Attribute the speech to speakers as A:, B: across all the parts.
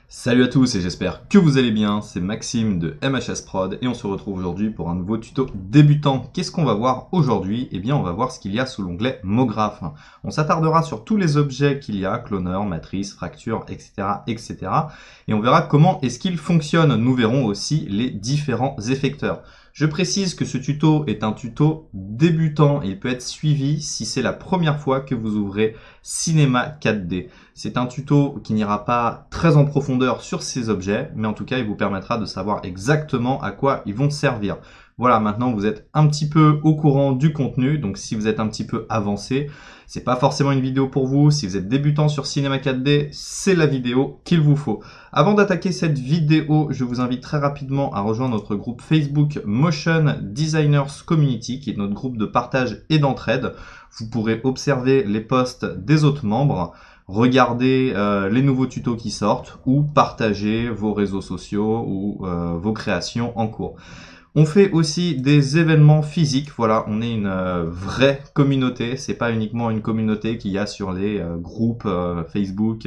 A: Salut à tous et j'espère que vous allez bien, c'est Maxime de MHS Prod et on se retrouve aujourd'hui pour un nouveau tuto débutant. Qu'est-ce qu'on va voir aujourd'hui? Eh bien on va voir ce qu'il y a sous l'onglet MoGraph. On s'attardera sur tous les objets qu'il y a, cloneur, matrice, fracture, etc. etc. et on verra comment est-ce qu'ils fonctionnent. Nous verrons aussi les différents effecteurs. Je précise que ce tuto est un tuto débutant et il peut être suivi si c'est la première fois que vous ouvrez Cinema 4D. C'est un tuto qui n'ira pas très en profondeur sur ces objets, mais en tout cas, il vous permettra de savoir exactement à quoi ils vont servir. Voilà, maintenant vous êtes un petit peu au courant du contenu, donc si vous êtes un petit peu avancé, c'est pas forcément une vidéo pour vous. Si vous êtes débutant sur Cinema 4D, c'est la vidéo qu'il vous faut. Avant d'attaquer cette vidéo, je vous invite très rapidement à rejoindre notre groupe Facebook Motion Designers Community, qui est notre groupe de partage et d'entraide. Vous pourrez observer les posts des autres membres, regarder les nouveaux tutos qui sortent ou partager vos réseaux sociaux ou vos créations en cours. On fait aussi des événements physiques, voilà, on est une vraie communauté, c'est pas uniquement une communauté qu'il y a sur les groupes Facebook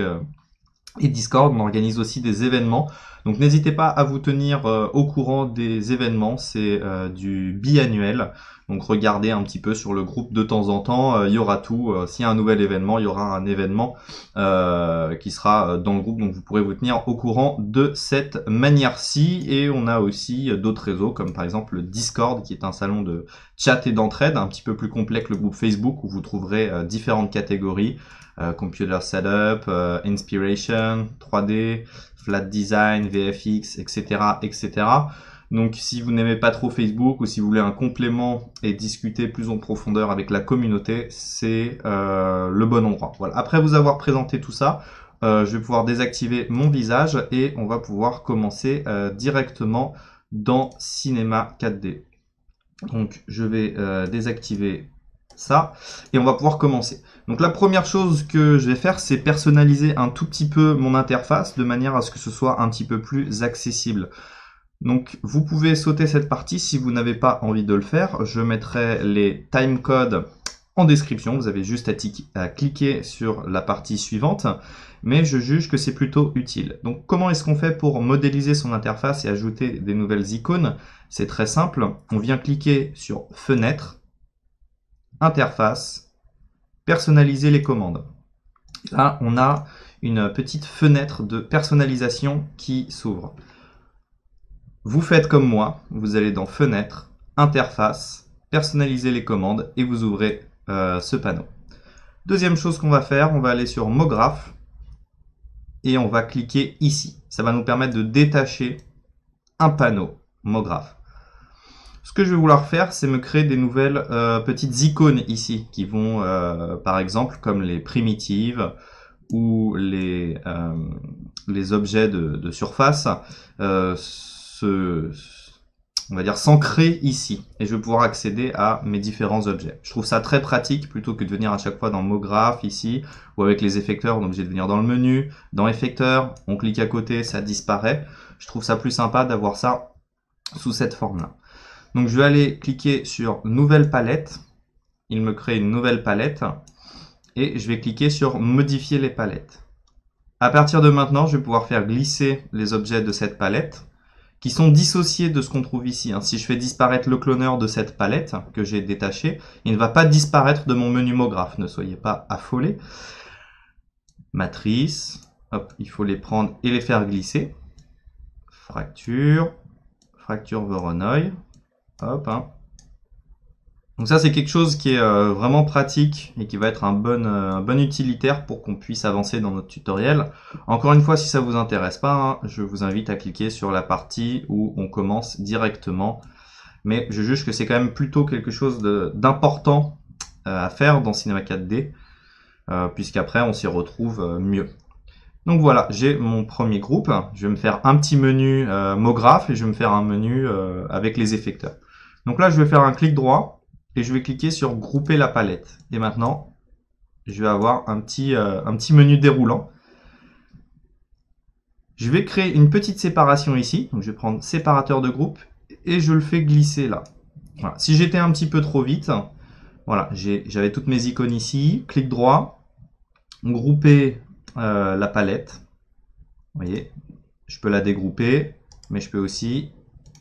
A: et Discord, on organise aussi des événements. Donc n'hésitez pas à vous tenir au courant des événements, c'est du biannuel. Donc regardez un petit peu sur le groupe de temps en temps, il y aura tout. S'il y a un nouvel événement, il y aura un événement qui sera dans le groupe. Donc vous pourrez vous tenir au courant de cette manière-ci. Et on a aussi d'autres réseaux comme par exemple le Discord qui est un salon de chat et d'entraide un petit peu plus complet que le groupe Facebook où vous trouverez différentes catégories. Computer Setup, Inspiration, 3D, Flat Design, VFX, etc. etc. Donc si vous n'aimez pas trop Facebook ou si vous voulez un complément et discuter plus en profondeur avec la communauté, c'est le bon endroit. Voilà. Après vous avoir présenté tout ça, je vais pouvoir désactiver mon visage et on va pouvoir commencer directement dans Cinema 4D. Donc je vais désactiver ça et on va pouvoir commencer. Donc la première chose que je vais faire, c'est personnaliser un tout petit peu mon interface de manière à ce que ce soit un petit peu plus accessible. Donc vous pouvez sauter cette partie si vous n'avez pas envie de le faire. Je mettrai les timecodes en description. Vous avez juste à cliquer sur la partie suivante, mais je juge que c'est plutôt utile. Donc comment est-ce qu'on fait pour modéliser son interface et ajouter des nouvelles icônes? C'est très simple. On vient cliquer sur Fenêtre, Interface, Personnaliser les commandes. Là, on a une petite fenêtre de personnalisation qui s'ouvre. Vous faites comme moi, vous allez dans Fenêtre, Interface, Personnaliser les commandes et vous ouvrez ce panneau. Deuxième chose qu'on va faire, on va aller sur MoGraph et on va cliquer ici. Ça va nous permettre de détacher un panneau MoGraph. Ce que je vais vouloir faire, c'est me créer des nouvelles petites icônes ici qui vont, par exemple, comme les primitives ou les objets de surface, on va dire s'ancrer ici et je vais pouvoir accéder à mes différents objets. Je trouve ça très pratique plutôt que de venir à chaque fois dans MoGraph ici ou avec les effecteurs, on est obligé de venir dans le menu, dans effecteurs, on clique à côté, ça disparaît. Je trouve ça plus sympa d'avoir ça sous cette forme-là. Donc je vais aller cliquer sur Nouvelle palette, il me crée une nouvelle palette et je vais cliquer sur Modifier les palettes. À partir de maintenant, je vais pouvoir faire glisser les objets de cette palette qui sont dissociés de ce qu'on trouve ici. Si je fais disparaître le cloneur de cette palette que j'ai détaché, il ne va pas disparaître de mon menu MoGraph, ne soyez pas affolés. Matrice, hop, il faut les prendre et les faire glisser. Fracture, fracture Voronoi, hop. Donc ça c'est quelque chose qui est vraiment pratique et qui va être un bon utilitaire pour qu'on puisse avancer dans notre tutoriel. Encore une fois, si ça vous intéresse pas, je vous invite à cliquer sur la partie où on commence directement. Mais je juge que c'est quand même plutôt quelque chose d'important à faire dans Cinema 4D, puisqu'après on s'y retrouve mieux. Donc voilà, j'ai mon premier groupe. Je vais me faire un petit menu MoGraph et je vais me faire un menu avec les effecteurs. Donc là, je vais faire un clic droit et je vais cliquer sur Grouper la palette. Et maintenant, je vais avoir un petit menu déroulant. Je vais créer une petite séparation ici. Donc je vais prendre séparateur de groupe et je le fais glisser là. Voilà. Si j'étais un petit peu trop vite, voilà, j'avais toutes mes icônes ici. Clic droit, grouper la palette. Vous voyez, Je peux la dégrouper, mais je peux aussi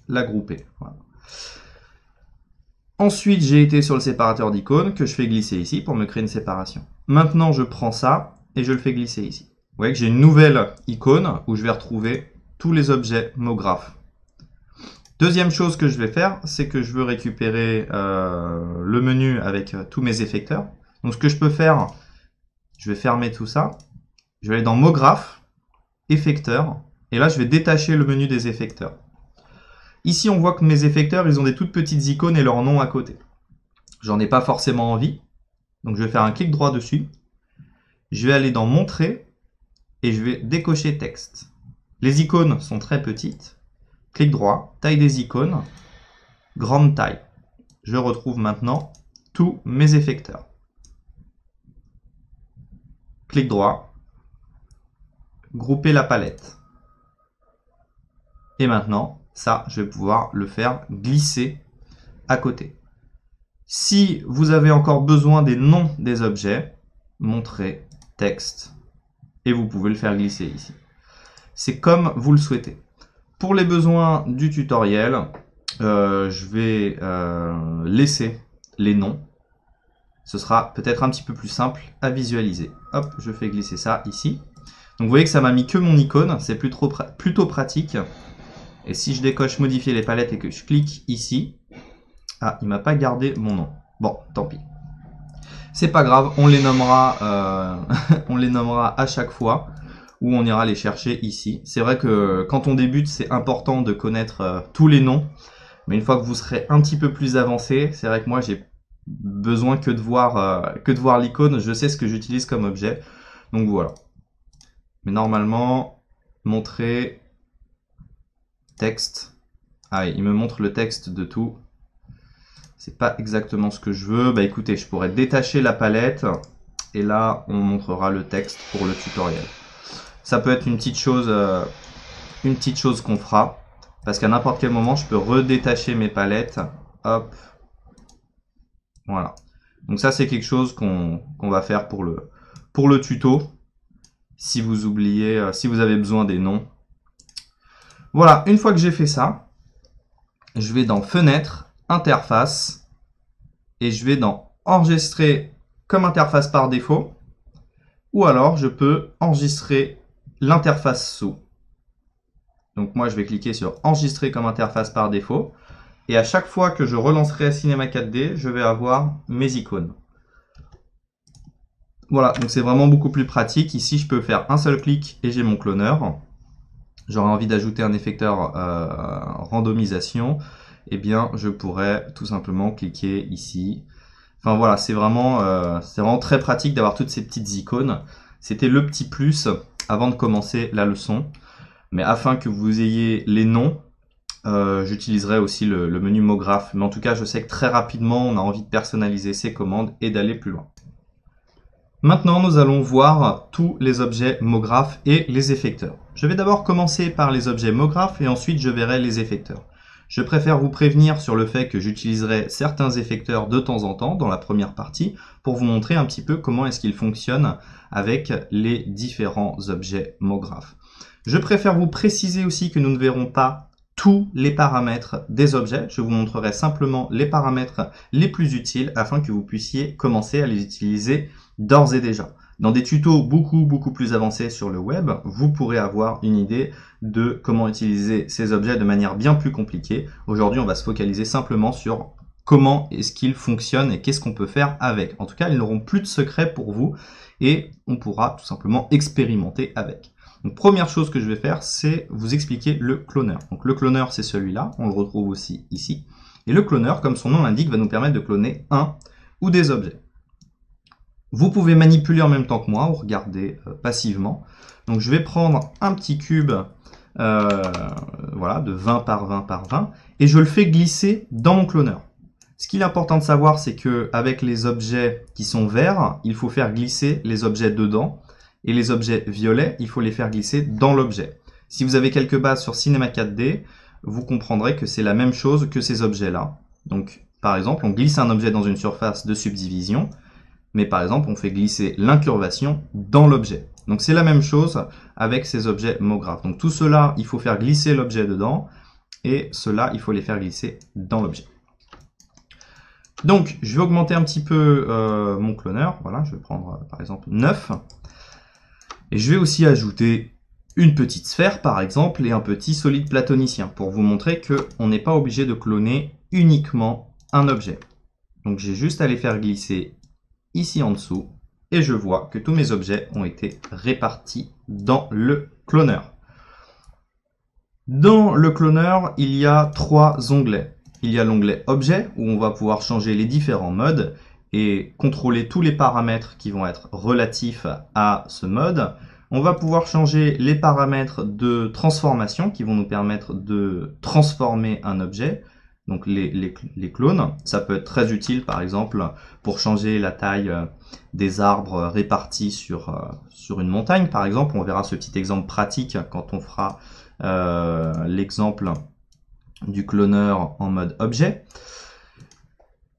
A: la grouper. Voilà. Ensuite, j'ai été sur le séparateur d'icônes que je fais glisser ici pour me créer une séparation. Maintenant, je prends ça et je le fais glisser ici. Vous voyez que j'ai une nouvelle icône où je vais retrouver tous les objets MoGraph. Deuxième chose que je vais faire, c'est que je veux récupérer le menu avec tous mes effecteurs. Donc ce que je peux faire, je vais fermer tout ça. Je vais aller dans MoGraph, effecteurs, et là je vais détacher le menu des effecteurs. Ici on voit que mes effecteurs, ils ont des toutes petites icônes et leur nom à côté. J'en ai pas forcément envie, donc je vais faire un clic droit dessus. Je vais aller dans Montrer, et je vais décocher texte. Les icônes sont très petites. Clic droit, taille des icônes, grande taille. Je retrouve maintenant tous mes effecteurs. Clic droit, grouper la palette. Et maintenant, ça, je vais pouvoir le faire glisser à côté. Si vous avez encore besoin des noms des objets, montrez texte et vous pouvez le faire glisser ici. C'est comme vous le souhaitez. Pour les besoins du tutoriel, je vais laisser les noms. Ce sera peut-être un petit peu plus simple à visualiser. Hop, je fais glisser ça ici. Donc vous voyez que ça m'a mis que mon icône, c'est plutôt pratique. Et si je décoche modifier les palettes et que je clique ici, ah, il m'a pas gardé mon nom. Bon, tant pis. C'est pas grave, on les nommera, on les nommera à chaque fois. Où on ira les chercher ici. C'est vrai que quand on débute, c'est important de connaître tous les noms. Mais une fois que vous serez un petit peu plus avancé, c'est vrai que moi, j'ai besoin que de voir l'icône. Je sais ce que j'utilise comme objet. Donc voilà. Mais normalement, montrer texte. Ah oui, il me montre le texte de tout. C'est pas exactement ce que je veux. Bah écoutez, je pourrais détacher la palette. Et là, on montrera le texte pour le tutoriel. Ça peut être une petite chose qu'on fera, parce qu'à n'importe quel moment, je peux redétacher mes palettes. Hop, voilà. Donc ça, c'est quelque chose qu'on va faire pour le tuto, si vous oubliez, si vous avez besoin des noms. Voilà, une fois que j'ai fait ça, je vais dans Fenêtre, Interface, et je vais dans Enregistrer comme interface par défaut, ou alors je peux enregistrer l'interface sous. Donc moi je vais cliquer sur enregistrer comme interface par défaut et à chaque fois que je relancerai Cinema 4D, je vais avoir mes icônes. Voilà, donc c'est vraiment beaucoup plus pratique. Ici je peux faire un seul clic et j'ai mon cloneur. J'aurais envie d'ajouter un effecteur randomisation, et bien je pourrais tout simplement cliquer ici. Enfin voilà, c'est vraiment très pratique d'avoir toutes ces petites icônes. C'était le petit plus avant de commencer la leçon. Mais afin que vous ayez les noms, j'utiliserai aussi le menu MoGraph. Mais en tout cas, je sais que très rapidement, on a envie de personnaliser ces commandes et d'aller plus loin. Maintenant, nous allons voir tous les objets MoGraph et les effecteurs. Je vais d'abord commencer par les objets MoGraph et ensuite je verrai les effecteurs. Je préfère vous prévenir sur le fait que j'utiliserai certains effecteurs de temps en temps dans la première partie pour vous montrer un petit peu comment est-ce qu'ils fonctionnent avec les différents objets MoGraph. Je préfère vous préciser aussi que nous ne verrons pas tous les paramètres des objets. Je vous montrerai simplement les paramètres les plus utiles afin que vous puissiez commencer à les utiliser d'ores et déjà. Dans des tutos beaucoup plus avancés sur le web, vous pourrez avoir une idée de comment utiliser ces objets de manière bien plus compliquée. Aujourd'hui, on va se focaliser simplement sur comment est-ce qu'ils fonctionnent et qu'est-ce qu'on peut faire avec. En tout cas, ils n'auront plus de secret pour vous et on pourra tout simplement expérimenter avec. Donc, première chose que je vais faire, c'est vous expliquer le cloneur. Donc, le cloneur, c'est celui-là. On le retrouve aussi ici. Et le cloneur, comme son nom l'indique, va nous permettre de cloner un ou des objets. Vous pouvez manipuler en même temps que moi ou regarder passivement. Donc je vais prendre un petit cube voilà, de 20 par 20 par 20 et je le fais glisser dans mon cloneur. Ce qu'il est important de savoir, c'est qu'avec les objets qui sont verts, il faut faire glisser les objets dedans et les objets violets, il faut les faire glisser dans l'objet. Si vous avez quelques bases sur Cinema 4D, vous comprendrez que c'est la même chose que ces objets-là. Donc par exemple, on glisse un objet dans une surface de subdivision. Mais par exemple, on fait glisser l'incurvation dans l'objet. Donc c'est la même chose avec ces objets MoGraph. Donc tout cela, il faut faire glisser l'objet dedans, et cela, il faut les faire glisser dans l'objet. Donc je vais augmenter un petit peu mon cloneur. Voilà, je vais prendre par exemple 9. Et je vais aussi ajouter une petite sphère par exemple et un petit solide platonicien pour vous montrer qu'on n'est pas obligé de cloner uniquement un objet. Donc j'ai juste à les faire glisser ici en dessous et je vois que tous mes objets ont été répartis dans le cloneur. Dans le cloneur, il y a 3 onglets. Il y a l'onglet Objet où on va pouvoir changer les différents modes et contrôler tous les paramètres qui vont être relatifs à ce mode. On va pouvoir changer les paramètres de transformation qui vont nous permettre de transformer un objet. Donc les clones, ça peut être très utile par exemple pour changer la taille des arbres répartis sur une montagne. Par exemple, on verra ce petit exemple pratique quand on fera l'exemple du cloneur en mode objet.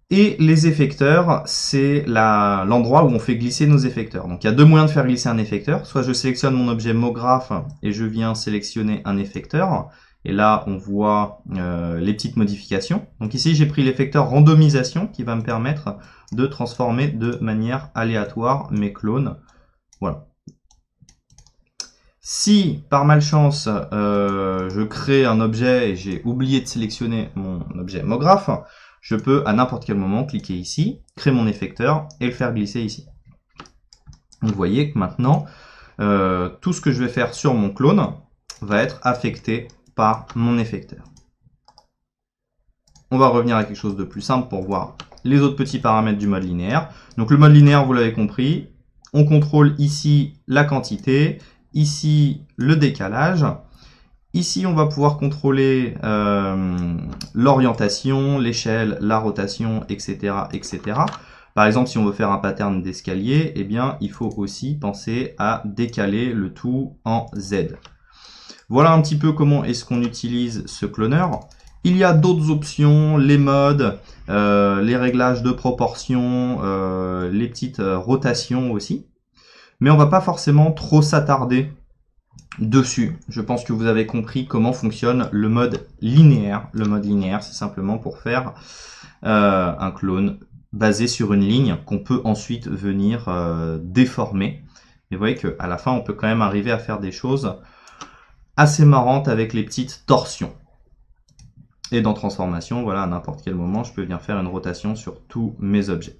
A: Et les effecteurs, c'est l'endroit où on fait glisser nos effecteurs. Donc il y a 2 moyens de faire glisser un effecteur. Soit je sélectionne mon objet MoGraph et je viens sélectionner un effecteur. Et là, on voit les petites modifications. Donc ici, j'ai pris l'effecteur randomisation qui va me permettre de transformer de manière aléatoire mes clones. Voilà. Si, par malchance, je crée un objet et j'ai oublié de sélectionner mon objet MoGraph, je peux à n'importe quel moment cliquer ici, créer mon effecteur et le faire glisser ici. Vous voyez que maintenant, tout ce que je vais faire sur mon clone va être affecté par mon effecteur. On va revenir à quelque chose de plus simple pour voir les autres petits paramètres du mode linéaire. Donc le mode linéaire, vous l'avez compris, on contrôle ici la quantité, ici le décalage. Ici, on va pouvoir contrôler l'orientation, l'échelle, la rotation, etc., etc. Par exemple, si on veut faire un pattern d'escalier, eh bien, il faut aussi penser à décaler le tout en Z. Voilà un petit peu comment est-ce qu'on utilise ce cloneur. Il y a d'autres options, les modes, les réglages de proportion, les petites rotations aussi. Mais on ne va pas forcément trop s'attarder dessus. Je pense que vous avez compris comment fonctionne le mode linéaire. Le mode linéaire, c'est simplement pour faire un clone basé sur une ligne qu'on peut ensuite venir déformer. Et vous voyez qu'à la fin, on peut quand même arriver à faire des choses assez marrantes avec les petites torsions. Et dans transformation, voilà, à n'importe quel moment, je peux venir faire une rotation sur tous mes objets.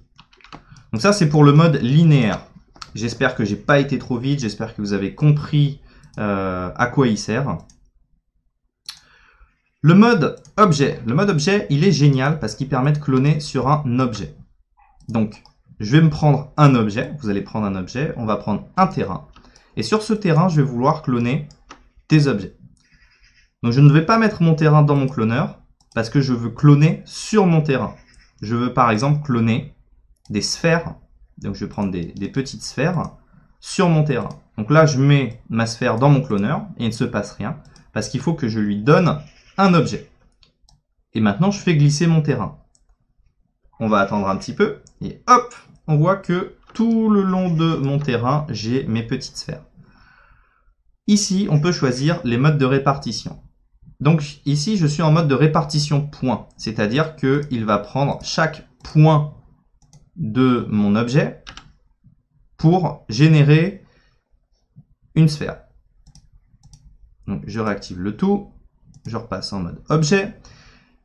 A: Donc ça, c'est pour le mode linéaire. J'espère que j'ai pas été trop vite, j'espère que vous avez compris à quoi il sert. Le mode objet. Le mode objet, il est génial parce qu'il permet de cloner sur un objet. Donc, je vais me prendre un objet. Vous allez prendre un objet. On va prendre un terrain. Et sur ce terrain, je vais vouloir cloner des objets. Donc, je ne vais pas mettre mon terrain dans mon cloneur parce que je veux cloner sur mon terrain. Je veux par exemple cloner des sphères. Donc, je vais prendre des petites sphères sur mon terrain. Donc là, je mets ma sphère dans mon cloneur et il ne se passe rien parce qu'il faut que je lui donne un objet. Et maintenant, je fais glisser mon terrain. On va attendre un petit peu et hop, on voit que tout le long de mon terrain, j'ai mes petites sphères. Ici, on peut choisir les modes de répartition. Donc ici, je suis en mode de répartition point, c'est-à-dire qu'il va prendre chaque point de mon objet pour générer une sphère. Donc je réactive le tout, je repasse en mode objet,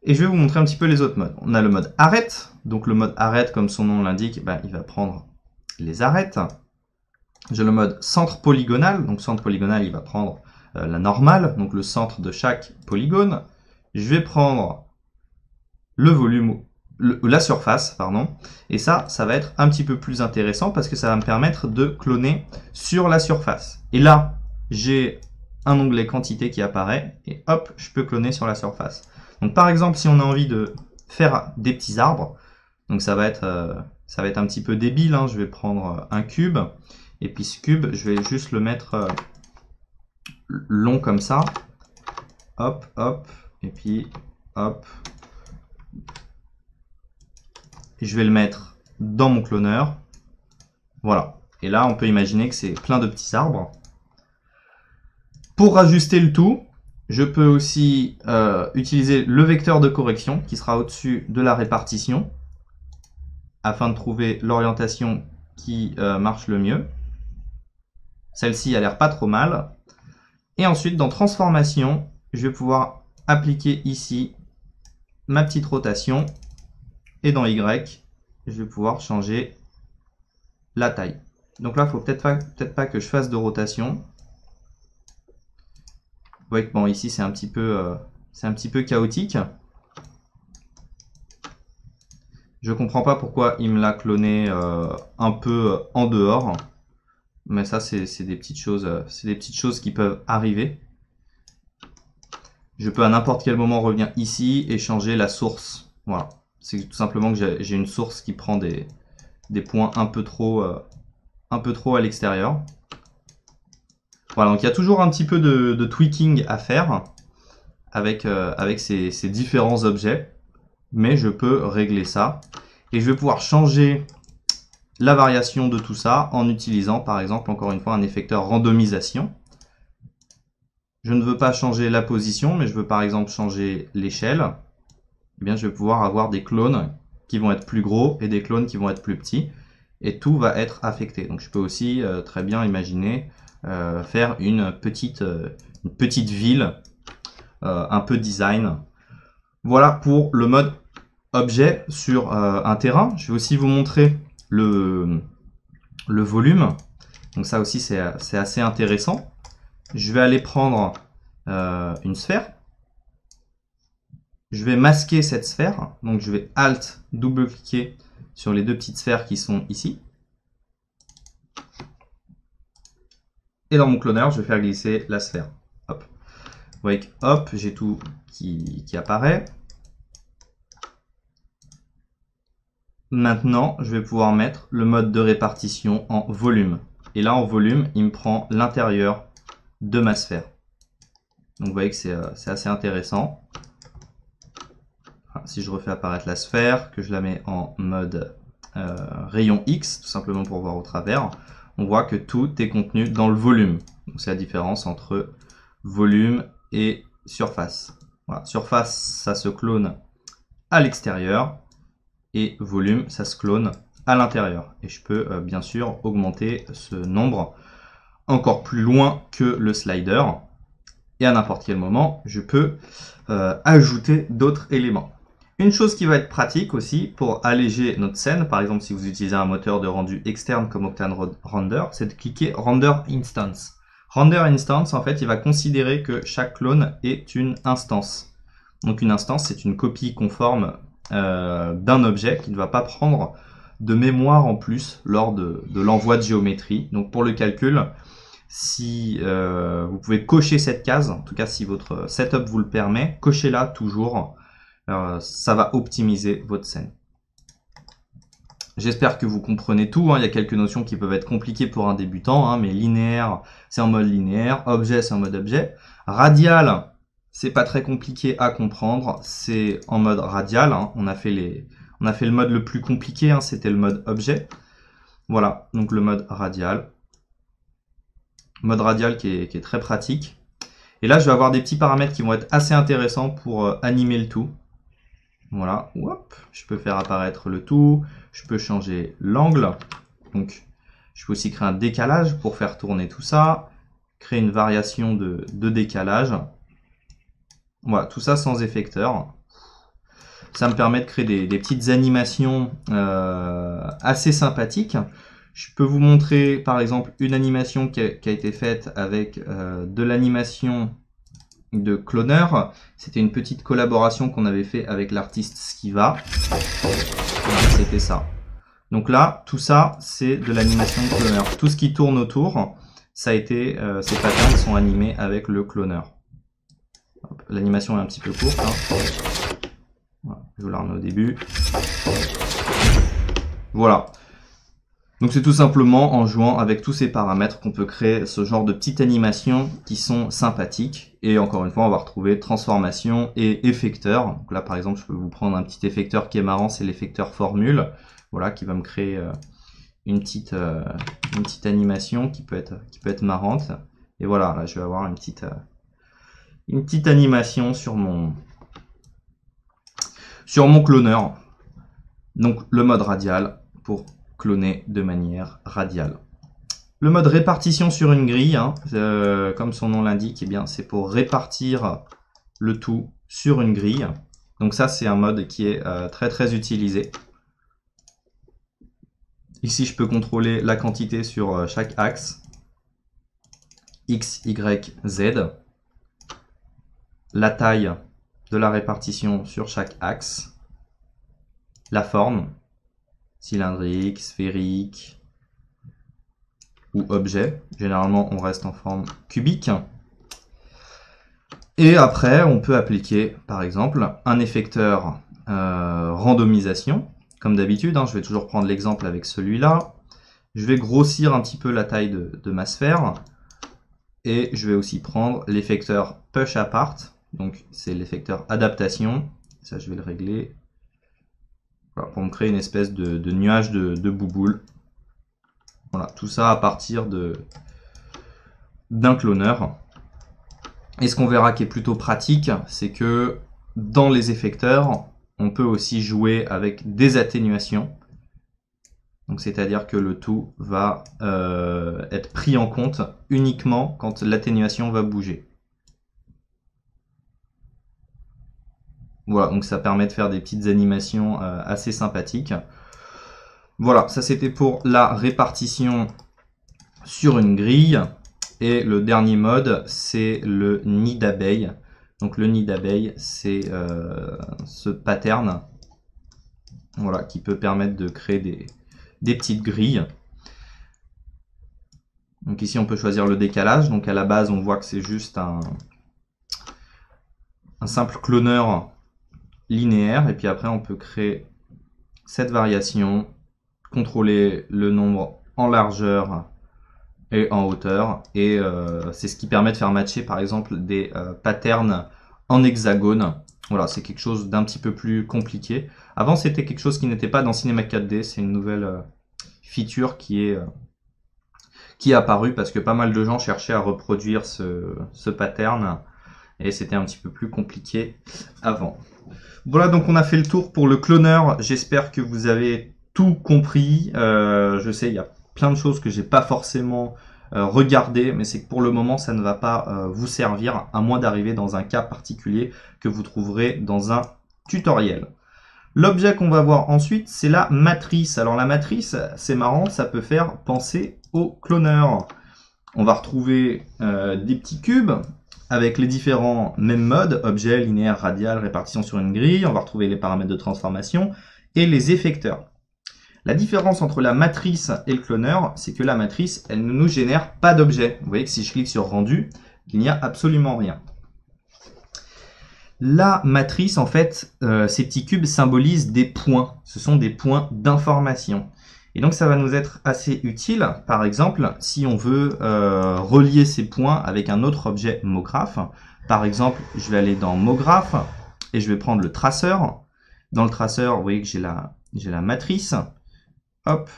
A: et je vais vous montrer un petit peu les autres modes. On a le mode arrête, donc le mode arrête, comme son nom l'indique, il va prendre les arêtes. J'ai le mode centre polygonal, donc centre polygonal, il va prendre la normale, donc le centre de chaque polygone. Je vais prendre le volume, la surface, pardon, et ça va être un petit peu plus intéressant parce que ça va me permettre de cloner sur la surface. Et là, j'ai un onglet quantité qui apparaît et hop, je peux cloner sur la surface. Donc par exemple, si on a envie de faire des petits arbres, donc ça va être un petit peu débile, hein, je vais prendre un cube et puis ce cube, je vais juste le mettre long comme ça, hop, hop, et puis hop, et je vais le mettre dans mon cloneur. Voilà. Et là, on peut imaginer que c'est plein de petits arbres. Pour ajuster le tout, je peux aussi utiliser le vecteur de correction qui sera au-dessus de la répartition afin de trouver l'orientation qui marche le mieux. Celle-ci a l'air pas trop mal. Et ensuite, dans transformation, je vais pouvoir appliquer ici ma petite rotation. Et dans Y, je vais pouvoir changer la taille. Donc là, il ne faut peut-être pas que je fasse de rotation. Vous voyez que bon, ici, c'est un petit peu chaotique. Je ne comprends pas pourquoi il me l'a cloné un peu en dehors. Mais ça, c'est des petites choses qui peuvent arriver. Je peux à n'importe quel moment revenir ici et changer la source. Voilà. C'est tout simplement que j'ai une source qui prend des points un peu trop à l'extérieur. Voilà, donc il y a toujours un petit peu de tweaking à faire avec ces différents objets. Mais je peux régler ça. Et je vais pouvoir changer la variation de tout ça en utilisant par exemple encore une fois un effecteur randomisation. Je ne veux pas changer la position, mais je veux par exemple changer l'échelle. Eh bien, je vais pouvoir avoir des clones qui vont être plus gros et des clones qui vont être plus petits. Et tout va être affecté. Donc je peux aussi très bien imaginer faire une petite ville, un peu design. Voilà pour le mode objet sur un terrain. Je vais aussi vous montrer le volume. Donc ça aussi c'est assez intéressant. Je vais aller prendre une sphère. Je vais masquer cette sphère. Donc je vais Alt, double-cliquer sur les deux petites sphères qui sont ici. Et dans mon cloneur, je vais faire glisser la sphère. Hop. Vous voyez que hop, j'ai tout qui apparaît. Maintenant, je vais pouvoir mettre le mode de répartition en volume. Et là, en volume, il me prend l'intérieur de ma sphère. Donc vous voyez que c'est assez intéressant. Si je refais apparaître la sphère, que je la mets en mode rayon X, tout simplement pour voir au travers, on voit que tout est contenu dans le volume. Donc c'est la différence entre volume et surface. Voilà. Surface, ça se clone à l'extérieur. Et volume, ça se clone à l'intérieur. Et je peux bien sûr augmenter ce nombre encore plus loin que le slider. Et à n'importe quel moment, je peux ajouter d'autres éléments. Une chose qui va être pratique aussi pour alléger notre scène, par exemple si vous utilisez un moteur de rendu externe comme Octane Render, c'est de cliquer Render Instance. Render Instance, en fait, il va considérer que chaque clone est une instance. Donc une instance, c'est une copie conforme d'un objet qui ne va pas prendre de mémoire en plus lors de l'envoi de géométrie. Donc pour le calcul, si vous pouvez cocher cette case, en tout cas si votre setup vous le permet, cochez-la toujours. Ça va optimiser votre scène. J'espère que vous comprenez tout. Il y a quelques notions qui peuvent être compliquées pour un débutant, mais linéaire, c'est en mode linéaire. Objet, c'est en mode objet. Radial, c'est pas très compliqué à comprendre. C'est en mode radial. On a fait le mode le plus compliqué. C'était le mode objet. Voilà, donc le mode radial. Mode radial qui est très pratique. Et là, je vais avoir des petits paramètres qui vont être assez intéressants pour animer le tout. Voilà, hop, je peux faire apparaître le tout, je peux changer l'angle, donc je peux aussi créer un décalage pour faire tourner tout ça, créer une variation de décalage. Voilà, tout ça sans effecteur. Ça me permet de créer des petites animations assez sympathiques. Je peux vous montrer par exemple une animation qui a été faite avec de l'animation de cloneur. C'était une petite collaboration qu'on avait fait avec l'artiste Skiva. C'était ça. Donc là, tout ça, c'est de l'animation de cloneur. Tout ce qui tourne autour, ça a été, ces patterns sont animés avec le cloneur. L'animation est un petit peu courte. Voilà, je vous la remets au début. Voilà. Donc c'est tout simplement en jouant avec tous ces paramètres qu'on peut créer ce genre de petites animations qui sont sympathiques. Et encore une fois, on va retrouver transformation et effecteur. Donc là par exemple, je peux vous prendre un petit effecteur qui est marrant, c'est l'effecteur formule. Voilà, qui va me créer une petite animation qui peut être marrante. Et voilà, là je vais avoir une petite animation sur mon cloneur. Donc le mode radial pour cloner de manière radiale. Le mode répartition sur une grille, hein, comme son nom l'indique, eh bien c'est pour répartir le tout sur une grille. Donc ça c'est un mode qui est très utilisé. Ici je peux contrôler la quantité sur chaque axe, X, Y, Z, la taille de la répartition sur chaque axe, la forme, cylindrique, sphérique ou objet. Généralement, on reste en forme cubique. Et après, on peut appliquer, par exemple, un effecteur randomisation. Comme d'habitude, hein, je vais toujours prendre l'exemple avec celui-là. Je vais grossir un petit peu la taille de ma sphère. Et je vais aussi prendre l'effecteur push apart. Donc, c'est l'effecteur adaptation. Ça, je vais le régler. Voilà, pour me créer une espèce de nuage de bouboule. Voilà, tout ça à partir d'un cloneur. Et ce qu'on verra qui est plutôt pratique, c'est que dans les effecteurs, on peut aussi jouer avec des atténuations. Donc c'est-à-dire que le tout va être pris en compte uniquement quand l'atténuation va bouger. Voilà, donc ça permet de faire des petites animations assez sympathiques. Voilà, ça c'était pour la répartition sur une grille. Et le dernier mode, c'est le nid d'abeille. Donc le nid d'abeille, c'est ce pattern, voilà, qui peut permettre de créer des petites grilles. Donc ici, on peut choisir le décalage. Donc à la base, on voit que c'est juste un simple cloneur linéaire. Et puis après, on peut créer cette variation, contrôler le nombre en largeur et en hauteur. Et c'est ce qui permet de faire matcher, par exemple, des patterns en hexagone. Voilà, c'est quelque chose d'un petit peu plus compliqué. Avant, c'était quelque chose qui n'était pas dans Cinema 4D. C'est une nouvelle feature qui est apparue parce que pas mal de gens cherchaient à reproduire ce pattern. Et c'était un petit peu plus compliqué avant. Voilà, donc on a fait le tour pour le cloneur. J'espère que vous avez tout compris. Je sais, il y a plein de choses que j'ai pas forcément regardées, mais c'est que pour le moment, ça ne va pas vous servir, à moins d'arriver dans un cas particulier que vous trouverez dans un tutoriel. L'objet qu'on va voir ensuite, c'est la matrice. Alors la matrice, c'est marrant, ça peut faire penser au cloneur. On va retrouver des petits cubes avec les différents mêmes modes, objet, linéaire, radial, répartition sur une grille. On va retrouver les paramètres de transformation et les effecteurs. La différence entre la matrice et le cloneur, c'est que la matrice, elle ne nous génère pas d'objet. Vous voyez que si je clique sur rendu, il n'y a absolument rien. La matrice, en fait, ces petits cubes symbolisent des points. Ce sont des points d'information. Et donc, ça va nous être assez utile, par exemple, si on veut relier ces points avec un autre objet MoGraph. Par exemple, je vais aller dans MoGraph et je vais prendre le traceur. Dans le traceur, vous voyez que j'ai la matrice. Hop.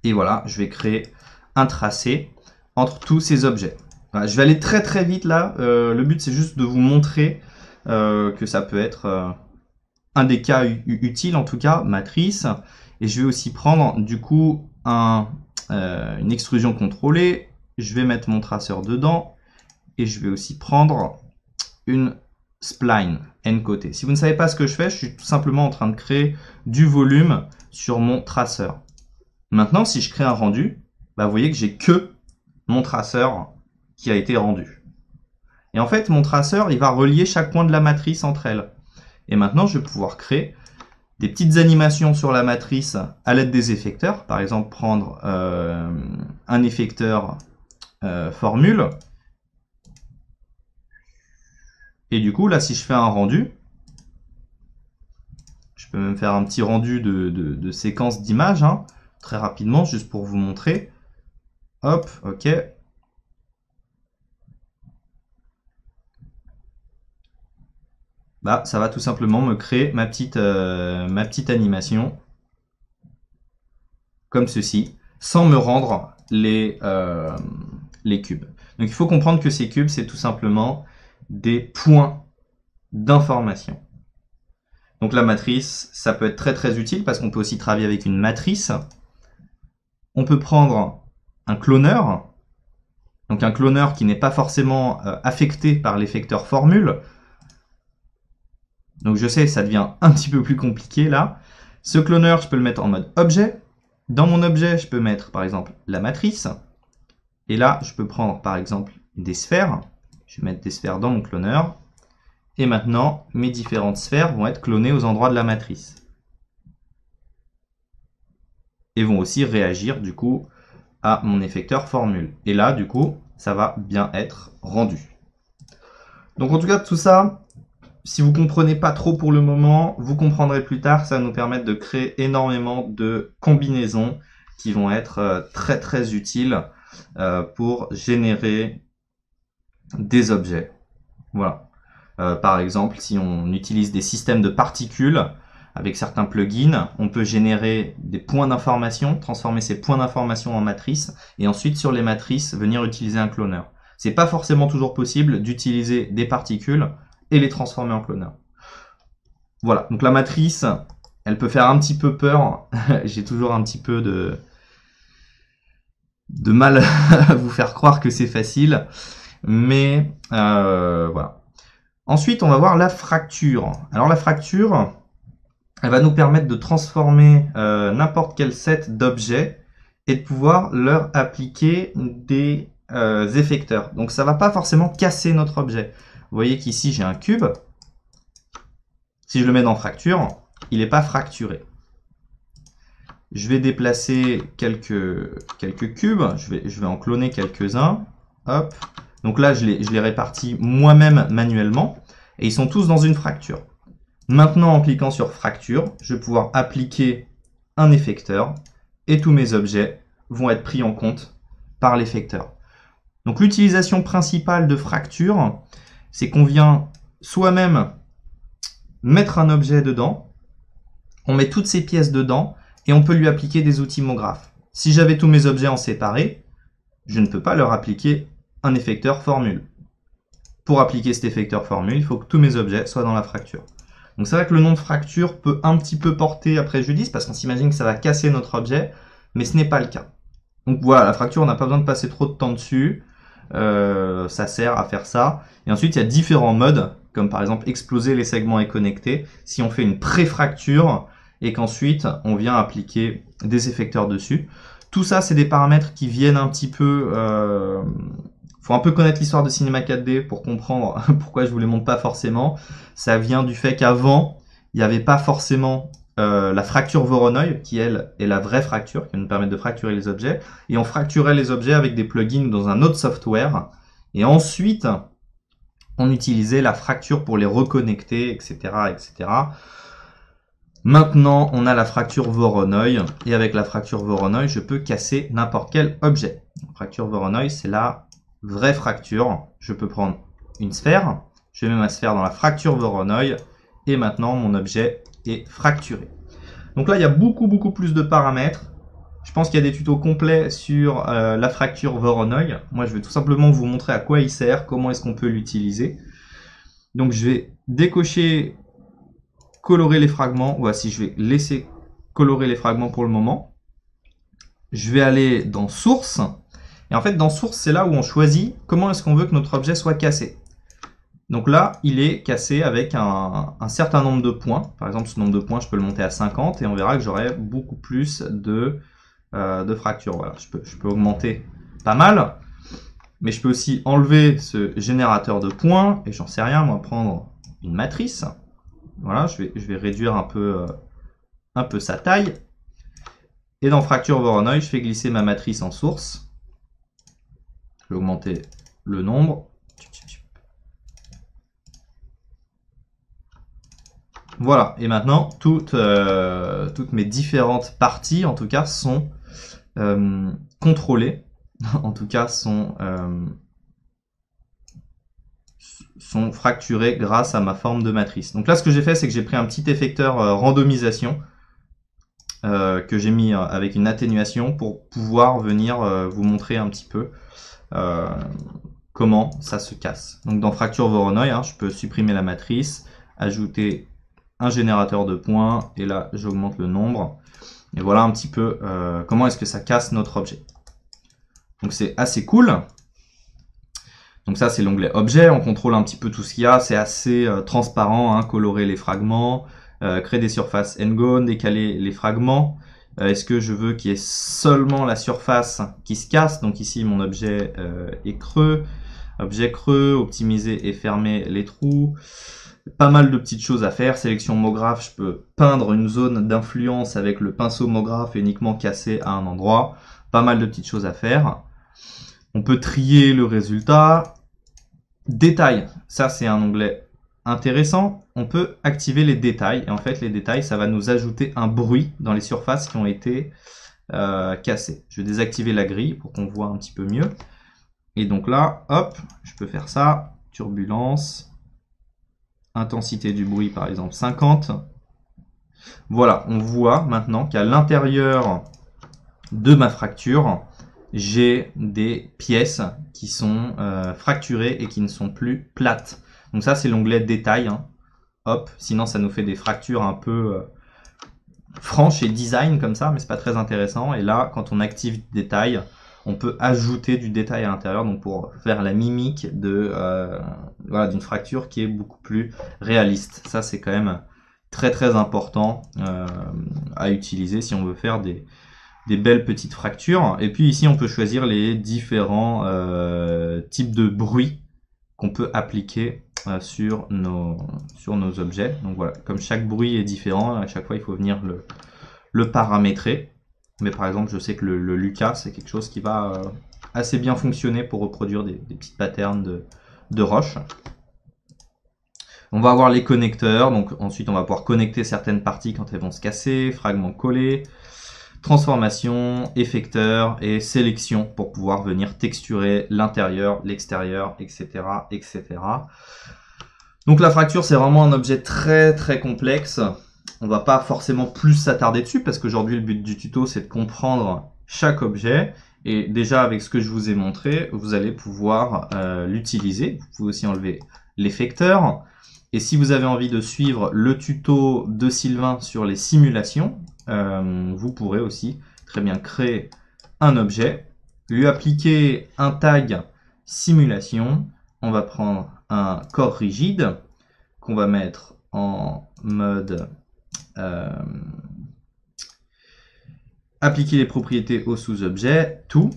A: Et voilà, je vais créer un tracé entre tous ces objets. Voilà, je vais aller très vite là. Le but, c'est juste de vous montrer que ça peut être un des cas utiles, en tout cas, matrice. Et je vais aussi prendre, du coup, une extrusion contrôlée. Je vais mettre mon traceur dedans. Et je vais aussi prendre une spline, N-côté. Si vous ne savez pas ce que je fais, je suis tout simplement en train de créer du volume sur mon traceur. Maintenant, si je crée un rendu, bah, vous voyez que j'ai que mon traceur qui a été rendu. Et en fait, mon traceur, il va relier chaque point de la matrice entre elles. Et maintenant, je vais pouvoir créer des petites animations sur la matrice à l'aide des effecteurs. Par exemple, prendre un effecteur formule. Et du coup, là, si je fais un rendu, je peux même faire un petit rendu de séquence d'images, hein, très rapidement, juste pour vous montrer. Hop, ok. Bah, ça va tout simplement me créer ma petite animation. comme ceci, sans me rendre les cubes. Donc il faut comprendre que ces cubes, c'est tout simplement des points d'information. Donc la matrice, ça peut être très très utile parce qu'on peut aussi travailler avec une matrice. On peut prendre un cloneur, donc un cloneur qui n'est pas forcément affecté par l'effecteur formule. Donc je sais, ça devient un petit peu plus compliqué là. Ce cloneur, je peux le mettre en mode objet. Dans mon objet, je peux mettre par exemple la matrice. Et là, je peux prendre par exemple des sphères. Je vais mettre des sphères dans mon cloneur. Et maintenant, mes différentes sphères vont être clonées aux endroits de la matrice. Et vont aussi réagir du coup à mon effecteur formule. Et là, du coup, ça va bien être rendu. Donc en tout cas, tout ça, si vous ne comprenez pas trop pour le moment, vous comprendrez plus tard. Ça va nous permettre de créer énormément de combinaisons qui vont être très très utiles pour générer des objets. Voilà. Par exemple, si on utilise des systèmes de particules avec certains plugins, on peut générer des points d'information, transformer ces points d'information en matrices, et ensuite sur les matrices, venir utiliser un cloneur. C'est pas forcément toujours possible d'utiliser des particules et les transformer en cloneur. Voilà, donc la matrice, elle peut faire un petit peu peur. J'ai toujours un petit peu de mal à vous faire croire que c'est facile, mais voilà. Ensuite, on va voir la fracture. Alors la fracture, elle va nous permettre de transformer n'importe quel set d'objets et de pouvoir leur appliquer des effecteurs. Donc ça ne va pas forcément casser notre objet. Vous voyez qu'ici j'ai un cube. Si je le mets dans fracture, il n'est pas fracturé. Je vais déplacer quelques cubes. Je vais en cloner quelques-uns. Hop. Donc là, je les répartis moi-même manuellement. Et ils sont tous dans une fracture. Maintenant, en cliquant sur fracture, je vais pouvoir appliquer un effecteur. Et tous mes objets vont être pris en compte par l'effecteur. Donc l'utilisation principale de fracture, c'est qu'on vient soi-même mettre un objet dedans. On met toutes ces pièces dedans. Et on peut lui appliquer des outils MoGraph. Si j'avais tous mes objets en séparé, je ne peux pas leur appliquer un effecteur formule. Pour appliquer cet effecteur formule, il faut que tous mes objets soient dans la fracture. Donc c'est vrai que le nom de fracture peut un petit peu porter à préjudice parce qu'on s'imagine que ça va casser notre objet, mais ce n'est pas le cas. Donc voilà, la fracture, on n'a pas besoin de passer trop de temps dessus. Ça sert à faire ça. Et ensuite, il y a différents modes, comme par exemple exploser les segments et connecter. Si on fait une pré-fracture et qu'ensuite on vient appliquer des effecteurs dessus. Tout ça, c'est des paramètres qui viennent un petit peu... faut un peu connaître l'histoire de Cinema 4D pour comprendre pourquoi je vous les montre pas forcément. Ça vient du fait qu'avant, il n'y avait pas forcément la fracture Voronoi, qui elle est la vraie fracture, qui va nous permettre de fracturer les objets. Et on fracturait les objets avec des plugins dans un autre software. Et ensuite, on utilisait la fracture pour les reconnecter, etc., etc. Maintenant, on a la fracture Voronoi, et avec la fracture Voronoi, je peux casser n'importe quel objet. La fracture Voronoi, c'est la vraie fracture. Je peux prendre une sphère, je mets ma sphère dans la fracture Voronoi, et maintenant mon objet est fracturé. Donc là, il y a beaucoup plus de paramètres. Je pense qu'il y a des tutos complets sur la fracture Voronoi. Moi, je vais tout simplement vous montrer à quoi il sert, comment est-ce qu'on peut l'utiliser. Donc je vais décocher colorer les fragments. Voici, je vais laisser colorer les fragments pour le moment. Je vais aller dans source. Et en fait, dans source, c'est là où on choisit comment est-ce qu'on veut que notre objet soit cassé. Donc là, il est cassé avec un certain nombre de points. Par exemple, ce nombre de points, je peux le monter à 50 et on verra que j'aurai beaucoup plus de fractures. Voilà, je peux augmenter pas mal. Mais je peux aussi enlever ce générateur de points et j'en sais rien, moi, prendre une matrice. Voilà, je vais réduire un peu sa taille. Et dans fracture Voronoi, je fais glisser ma matrice en source. Je vais augmenter le nombre. Voilà, et maintenant, toutes mes différentes parties, en tout cas, sont contrôlées. En tout cas, sont fracturées grâce à ma forme de matrice. Donc là, ce que j'ai fait, c'est que j'ai pris un petit effecteur randomisation que j'ai mis avec une atténuation pour pouvoir venir vous montrer un petit peu comment ça se casse. Donc dans Fracture Voronoi, je peux supprimer la matrice, ajouter un générateur de points, et là j'augmente le nombre. Et voilà un petit peu comment est-ce que ça casse notre objet. Donc c'est assez cool. Donc ça c'est l'onglet objet, on contrôle un petit peu tout ce qu'il y a, c'est assez transparent, colorer les fragments, créer des surfaces n-gone, décaler les fragments. Est-ce que je veux qu'il y ait seulement la surface qui se casse? Donc ici mon objet est creux, objet creux, optimiser et fermer les trous. Pas mal de petites choses à faire. Sélection MoGraph, je peux peindre une zone d'influence avec le pinceau MoGraph et uniquement casser à un endroit. Pas mal de petites choses à faire. On peut trier le résultat. Détails, ça c'est un onglet intéressant. On peut activer les détails. Et en fait, les détails, ça va nous ajouter un bruit dans les surfaces qui ont été cassées. Je vais désactiver la grille pour qu'on voit un petit peu mieux. Et donc là, hop, je peux faire ça. Turbulence. Intensité du bruit, par exemple, 50. Voilà, on voit maintenant qu'à l'intérieur de ma fracture, j'ai des pièces qui sont fracturées et qui ne sont plus plates. Donc ça, c'est l'onglet détail. Hop, sinon ça nous fait des fractures un peu franches et design comme ça, mais c'est pas très intéressant. Et là, quand on active détail, on peut ajouter du détail à l'intérieur, donc pour faire la mimique de voilà, d'une fracture qui est beaucoup plus réaliste. Ça, c'est quand même très très important à utiliser si on veut faire des belles petites fractures. Et puis ici, on peut choisir les différents types de bruit qu'on peut appliquer sur nos objets. Donc voilà, comme chaque bruit est différent, à chaque fois, il faut venir le paramétrer. Mais par exemple, je sais que le Lucas, c'est quelque chose qui va assez bien fonctionner pour reproduire des petites patterns de roches. On va avoir les connecteurs, donc ensuite on va pouvoir connecter certaines parties quand elles vont se casser, fragments collés, transformation, effecteur et sélection pour pouvoir venir texturer l'intérieur, l'extérieur, etc., etc. Donc la fracture, c'est vraiment un objet très très complexe. On va pas forcément plus s'attarder dessus parce qu'aujourd'hui le but du tuto c'est de comprendre chaque objet, et déjà avec ce que je vous ai montré, vous allez pouvoir l'utiliser. Vous pouvez aussi enlever l'effecteur, et si vous avez envie de suivre le tuto de Sylvain sur les simulations, vous pourrez aussi très bien créer un objet, lui appliquer un tag simulation. On va prendre un corps rigide qu'on va mettre en mode appliquer les propriétés au sous-objet, tout.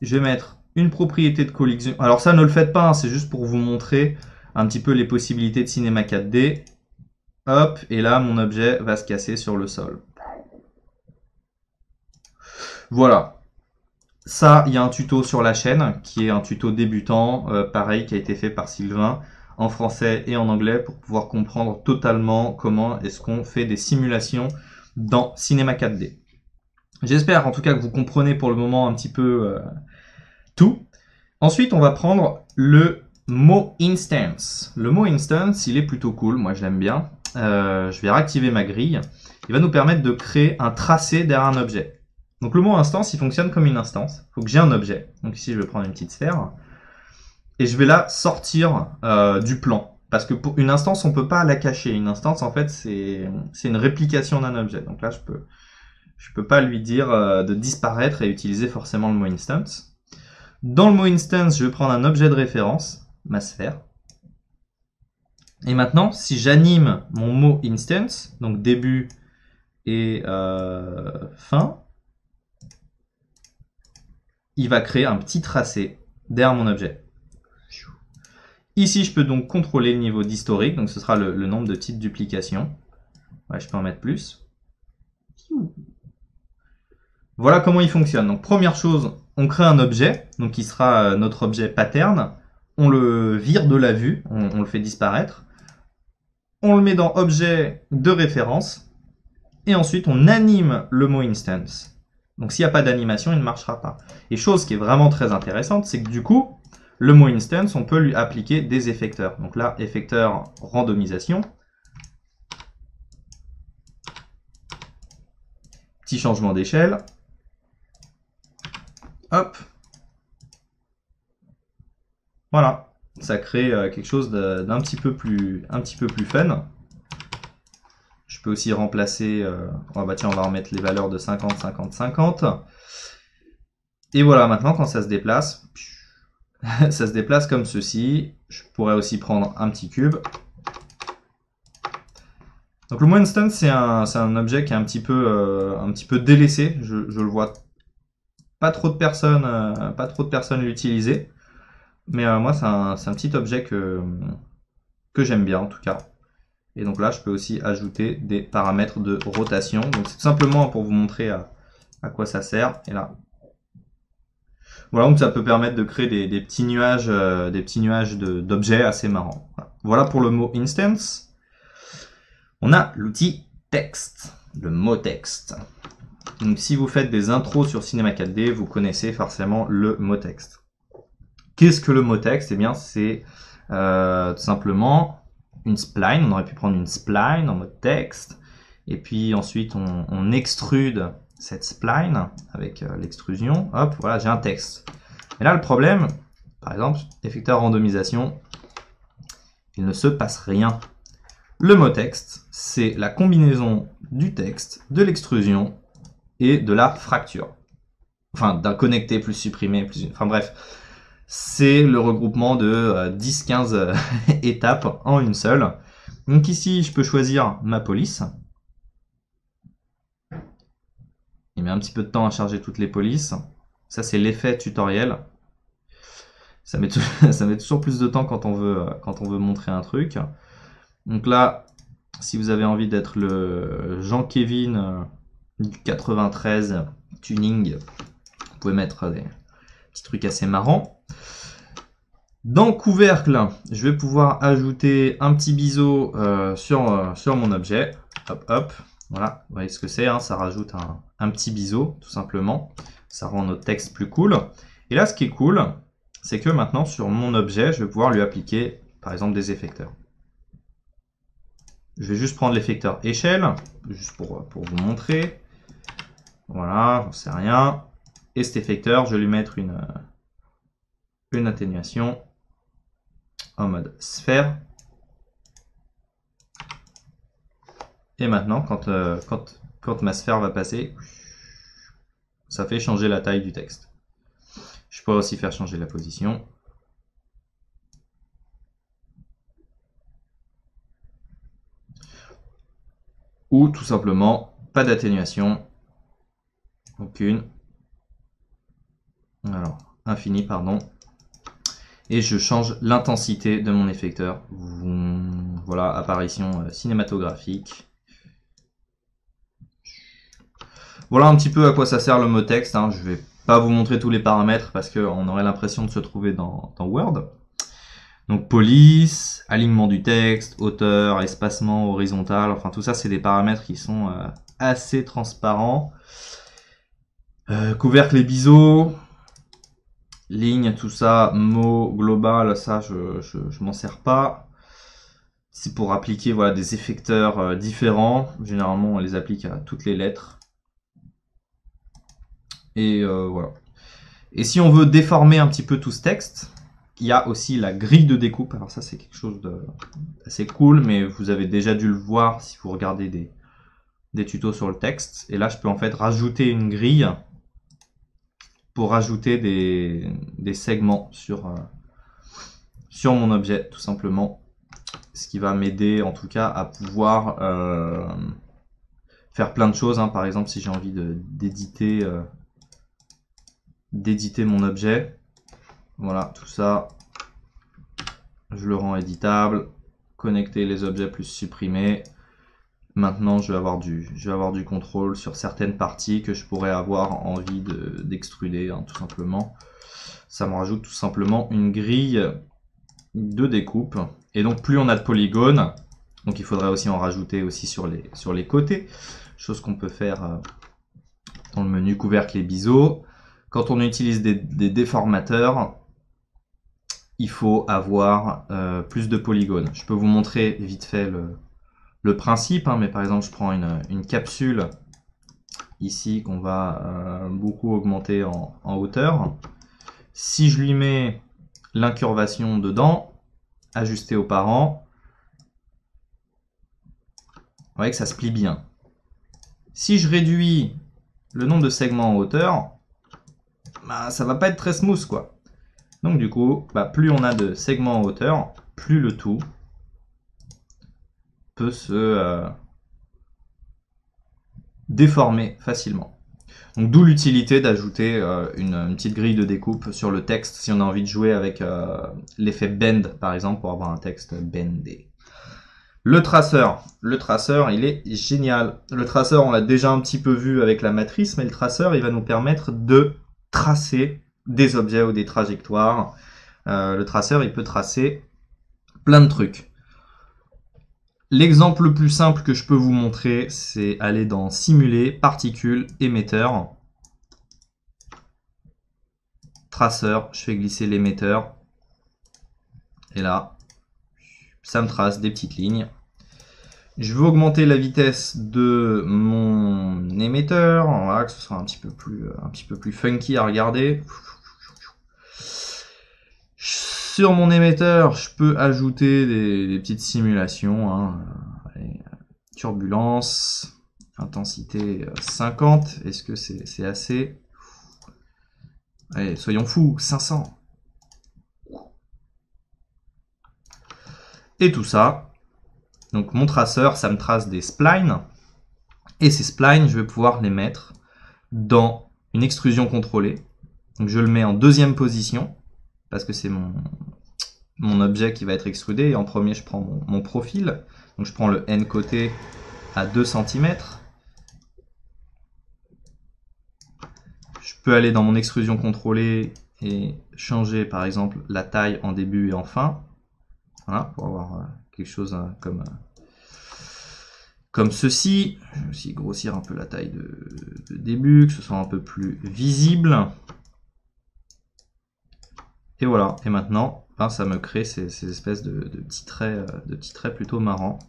A: Je vais mettre une propriété de collision. Alors ça, ne le faites pas, c'est juste pour vous montrer un petit peu les possibilités de cinéma 4D. Hop, et là, mon objet va se casser sur le sol. Voilà. Ça, il y a un tuto sur la chaîne, qui est un tuto débutant, pareil, qui a été fait par Sylvain, en français et en anglais, pour pouvoir comprendre totalement comment est-ce qu'on fait des simulations dans Cinema 4D. J'espère en tout cas que vous comprenez pour le moment un petit peu tout. Ensuite, on va prendre le mot instance. Le mot instance, il est plutôt cool, moi je l'aime bien. Je vais réactiver ma grille. Il va nous permettre de créer un tracé derrière un objet. Donc le mot instance, il fonctionne comme une instance. Il faut que j'ai un objet. Donc ici, je vais prendre une petite sphère. Et je vais la sortir du plan. Parce que pour une instance, on ne peut pas la cacher. Une instance, en fait, c'est une réplication d'un objet. Donc là, je peux pas lui dire de disparaître et utiliser forcément le mot instance. Dans le mot instance, je vais prendre un objet de référence, ma sphère. Et maintenant, si j'anime mon mot instance, donc début et fin, il va créer un petit tracé derrière mon objet. Ici, je peux donc contrôler le niveau d'historique, donc ce sera le nombre de petites duplications. Ouais, je peux en mettre plus. Voilà comment il fonctionne. Donc première chose, on crée un objet, donc qui sera notre objet pattern. On le vire de la vue, on le fait disparaître. On le met dans objet de référence. Et ensuite, on anime le mot instance. Donc s'il n'y a pas d'animation, il ne marchera pas. Et chose qui est vraiment très intéressante, c'est que du coup, le mot instance, on peut lui appliquer des effecteurs. Donc là, effecteur randomisation. Petit changement d'échelle. Hop. Voilà. Ça crée quelque chose d'un petit peu plus fun. Je peux aussi remplacer... oh bah tiens, on va remettre les valeurs de 50, 50, 50. Et voilà, maintenant quand ça se déplace, ça se déplace comme ceci. Je pourrais aussi prendre un petit cube. Donc le Moon Instance, c'est un objet qui est un petit peu délaissé. Je le vois pas trop de personnes l'utiliser. Mais moi, c'est un petit objet que j'aime bien en tout cas. Et donc là, je peux aussi ajouter des paramètres de rotation. Donc c'est tout simplement pour vous montrer à quoi ça sert. Et là, voilà, donc ça peut permettre de créer des petits nuages d'objets assez marrants. Voilà pour le mot instance. On a l'outil texte, le mot texte. Donc si vous faites des intros sur Cinema 4D, vous connaissez forcément le mot texte. Qu'est-ce que le mot texte? Eh bien, c'est tout simplement une spline. On aurait pu prendre une spline en mode texte. Et puis ensuite, on extrude cette spline avec l'extrusion. Hop, voilà, j'ai un texte. Et là, le problème, par exemple, effecteur randomisation, il ne se passe rien. Le mot texte, c'est la combinaison du texte, de l'extrusion et de la fracture. Enfin, d'un connecté plus supprimé, plus... Enfin bref, c'est le regroupement de 10-15 étapes en une seule. Donc ici, je peux choisir ma police. Il met un petit peu de temps à charger toutes les polices. Ça, c'est l'effet tutoriel. Ça met toujours plus de temps quand on veut montrer un truc. Donc là, si vous avez envie d'être le Jean-Kévin du 93 tuning, vous pouvez mettre des petits trucs assez marrants. Dans le couvercle, je vais pouvoir ajouter un petit biseau sur mon objet. Hop, hop. Voilà, vous voyez ce que c'est, hein, ça rajoute un petit biseau, tout simplement. Ça rend notre texte plus cool. Et là, ce qui est cool, c'est que maintenant, sur mon objet, je vais pouvoir lui appliquer, par exemple, des effecteurs. Je vais juste prendre l'effecteur échelle, juste pour vous montrer. Voilà, j'en sais rien. Et cet effecteur, je vais lui mettre une atténuation en mode sphère. Et maintenant, quand ma sphère va passer, ça fait changer la taille du texte. Je peux aussi faire changer la position. Ou tout simplement, pas d'atténuation. Aucune. Alors, infini, pardon. Et je change l'intensité de mon effecteur. Voilà, apparition cinématographique. Voilà un petit peu à quoi ça sert le mot texte. Hein. Je vais pas vous montrer tous les paramètres parce qu'on aurait l'impression de se trouver dans Word. Donc police, alignement du texte, hauteur, espacement horizontal, enfin tout ça c'est des paramètres qui sont assez transparents. Couvercle et biseau, ligne, tout ça, mot global, ça je m'en sers pas. C'est pour appliquer voilà, des effecteurs différents. Généralement on les applique à toutes les lettres. Et voilà. Et si on veut déformer un petit peu tout ce texte, il y a aussi la grille de découpe. Alors ça, c'est quelque chose d'assez cool, mais vous avez déjà dû le voir si vous regardez des tutos sur le texte. Et là, je peux en fait rajouter une grille pour rajouter des segments sur mon objet, tout simplement. Ce qui va m'aider, en tout cas, à pouvoir faire plein de choses. Hein. Par exemple, si j'ai envie d'éditer mon objet. Voilà, tout ça, je le rends éditable. Connecter les objets plus supprimer. Maintenant, je vais avoir du contrôle sur certaines parties que je pourrais avoir envie d'extruder, hein, tout simplement. Ça me rajoute tout simplement une grille de découpe. Et donc, plus on a de polygones, donc il faudrait aussi en rajouter aussi sur les côtés. Chose qu'on peut faire dans le menu couvercle et biseau. Quand on utilise des déformateurs, il faut avoir plus de polygones. Je peux vous montrer vite fait le principe, hein, mais par exemple, je prends une capsule ici qu'on va beaucoup augmenter en hauteur. Si je lui mets l'incurvation dedans, ajuster aux parents, vous voyez que ça se plie bien. Si je réduis le nombre de segments en hauteur, bah, ça va pas être très smooth, quoi. Donc du coup, bah, plus on a de segments en hauteur, plus le tout peut se déformer facilement. Donc d'où l'utilité d'ajouter une petite grille de découpe sur le texte si on a envie de jouer avec l'effet bend par exemple pour avoir un texte bendé. Le traceur, il est génial. Le traceur, on l'a déjà un petit peu vu avec la matrice, mais le traceur, il va nous permettre de tracer des objets ou des trajectoires. Le traceur, il peut tracer plein de trucs. L'exemple le plus simple que je peux vous montrer, c'est aller dans Simuler, Particules, Émetteur. Traceur, je fais glisser l'émetteur. Et là, ça me trace des petites lignes. Je veux augmenter la vitesse de mon émetteur, voilà, que ce soit un petit peu plus funky à regarder. Sur mon émetteur, je peux ajouter des petites simulations. Hein. Turbulence, intensité 50. Est-ce que c'est assez? Allez, soyons fous, 500. Et tout ça. Donc mon traceur, ça me trace des splines. Et ces splines, je vais pouvoir les mettre dans une extrusion contrôlée. Donc je le mets en deuxième position, parce que c'est mon objet qui va être extrudé. Et en premier, je prends mon profil. Donc je prends le N côté à 2 cm. Je peux aller dans mon extrusion contrôlée et changer par exemple la taille en début et en fin. Voilà, pour avoir quelque chose comme ceci. Je vais aussi grossir un peu la taille de début, que ce soit un peu plus visible. Et voilà, et maintenant, ben, ça me crée ces espèces de petits traits plutôt marrants.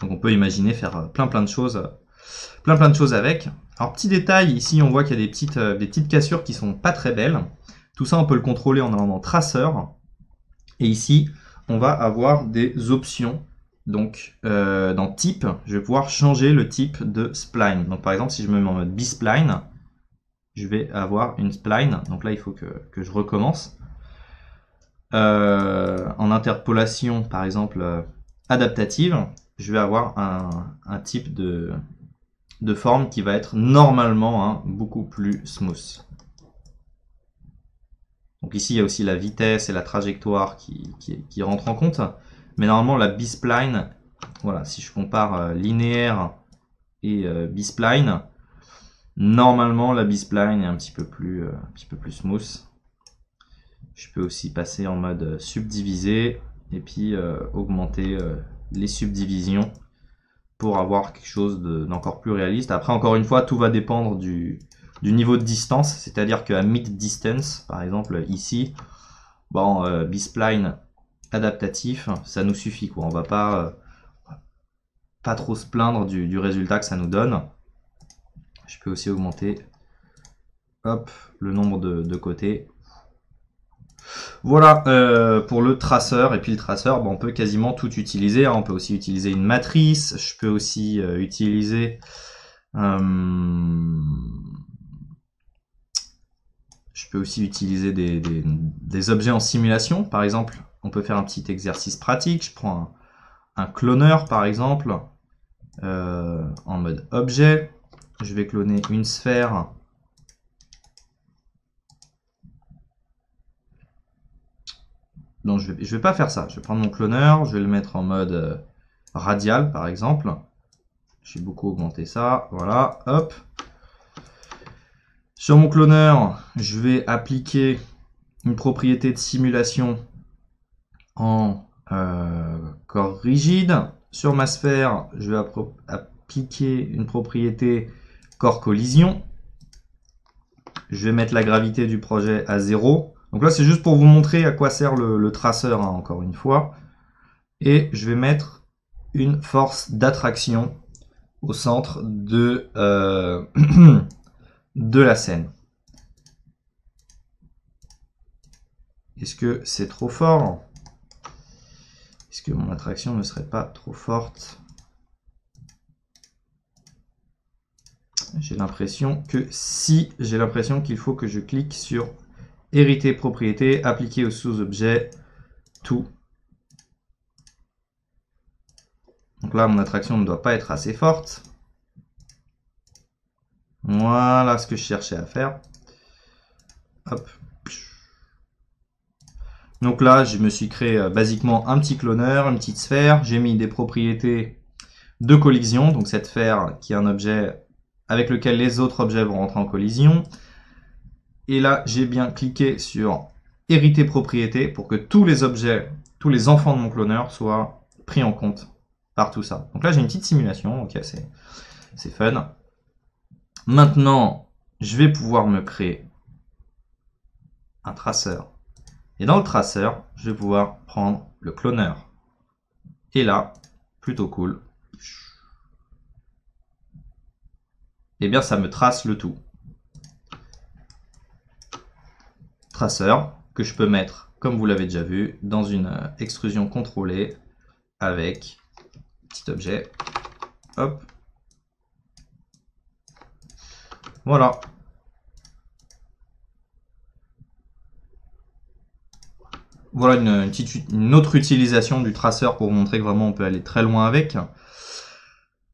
A: Donc on peut imaginer faire plein de choses avec. Alors petit détail, ici on voit qu'il y a des petites cassures qui sont pas très belles. Tout ça on peut le contrôler en allant dans traceur. Et ici on va avoir des options. Donc dans type, je vais pouvoir changer le type de spline. Donc par exemple si je me mets en mode B-spline, je vais avoir une spline. Donc là il faut que je recommence. En interpolation par exemple adaptative, je vais avoir un type de forme qui va être normalement beaucoup plus smooth. Donc ici il y a aussi la vitesse et la trajectoire qui rentrent en compte. Mais normalement la B-spline, voilà, si je compare linéaire et B-spline, normalement la B-spline est un petit peu plus smooth. Je peux aussi passer en mode subdivisé et puis augmenter les subdivisions pour avoir quelque chose d'encore plus réaliste. Après, encore une fois, tout va dépendre du niveau de distance, c'est-à-dire qu'à mid-distance, par exemple ici, bon, B-spline adaptatif, ça nous suffit, quoi. On va pas trop se plaindre du résultat que ça nous donne. Je peux aussi augmenter hop, le nombre de côtés. Voilà pour le traceur. Et puis le traceur, bon, on peut quasiment tout utiliser. On peut aussi utiliser une matrice. Je peux aussi utiliser des objets en simulation. Par exemple, on peut faire un petit exercice pratique. Je prends un cloneur, par exemple, en mode objet. Je vais cloner une sphère. Donc je vais pas faire ça. Je vais prendre mon cloneur, je vais le mettre en mode radial, par exemple. J'ai beaucoup augmenté ça. Voilà, hop. Sur mon cloneur, je vais appliquer une propriété de simulation en corps rigide. Sur ma sphère, je vais appliquer une propriété corps collision. Je vais mettre la gravité du projet à 0. Donc là, c'est juste pour vous montrer à quoi sert le traceur, hein, encore une fois. Et je vais mettre une force d'attraction au centre de, de la scène. Est-ce que c'est trop fort? Est-ce que mon attraction ne serait pas trop forte? J'ai l'impression que si, j'ai l'impression qu'il faut que je clique sur hériter propriété, appliquer au sous-objet, tout. Donc là, mon attraction ne doit pas être assez forte. Voilà ce que je cherchais à faire. Hop. Donc là, je me suis créé basiquement un petit cloneur, une petite sphère. J'ai mis des propriétés de collision. Donc cette sphère qui est un objet avec lequel les autres objets vont rentrer en collision. Et là, j'ai bien cliqué sur hériter propriété pour que tous les objets, tous les enfants de mon cloneur soient pris en compte par tout ça. Donc là, j'ai une petite simulation. Ok, c'est fun. Maintenant, je vais pouvoir me créer un traceur. Et dans le traceur, je vais pouvoir prendre le cloneur. Et là, plutôt cool, eh bien ça me trace le tout. Traceur que je peux mettre, comme vous l'avez déjà vu, dans une extrusion contrôlée avec petit objet. Hop. Voilà. Voilà une autre utilisation du traceur pour vous montrer que vraiment on peut aller très loin avec.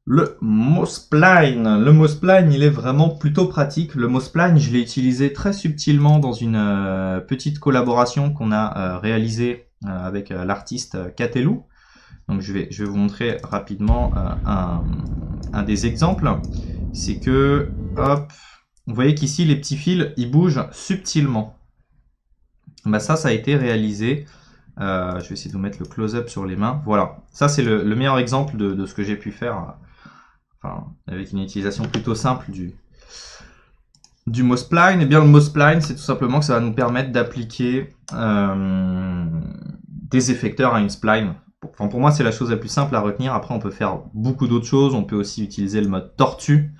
A: Le MoSpline. Le MoSpline, il est vraiment plutôt pratique. Le MoSpline, je l'ai utilisé très subtilement dans une petite collaboration qu'on a réalisée avec l'artiste Catelou. Donc je vais vous montrer rapidement un des exemples. C'est que, hop, vous voyez qu'ici les petits fils, ils bougent subtilement. Bah ça a été réalisé. Je vais essayer de vous mettre le close-up sur les mains. Voilà, ça c'est le meilleur exemple de ce que j'ai pu faire. Enfin, avec une utilisation plutôt simple du MoSpline. Et bien le MoSpline, c'est tout simplement que ça va nous permettre d'appliquer des effecteurs à une spline. Enfin, pour moi, c'est la chose la plus simple à retenir. Après, on peut faire beaucoup d'autres choses. On peut aussi utiliser le mode tortue.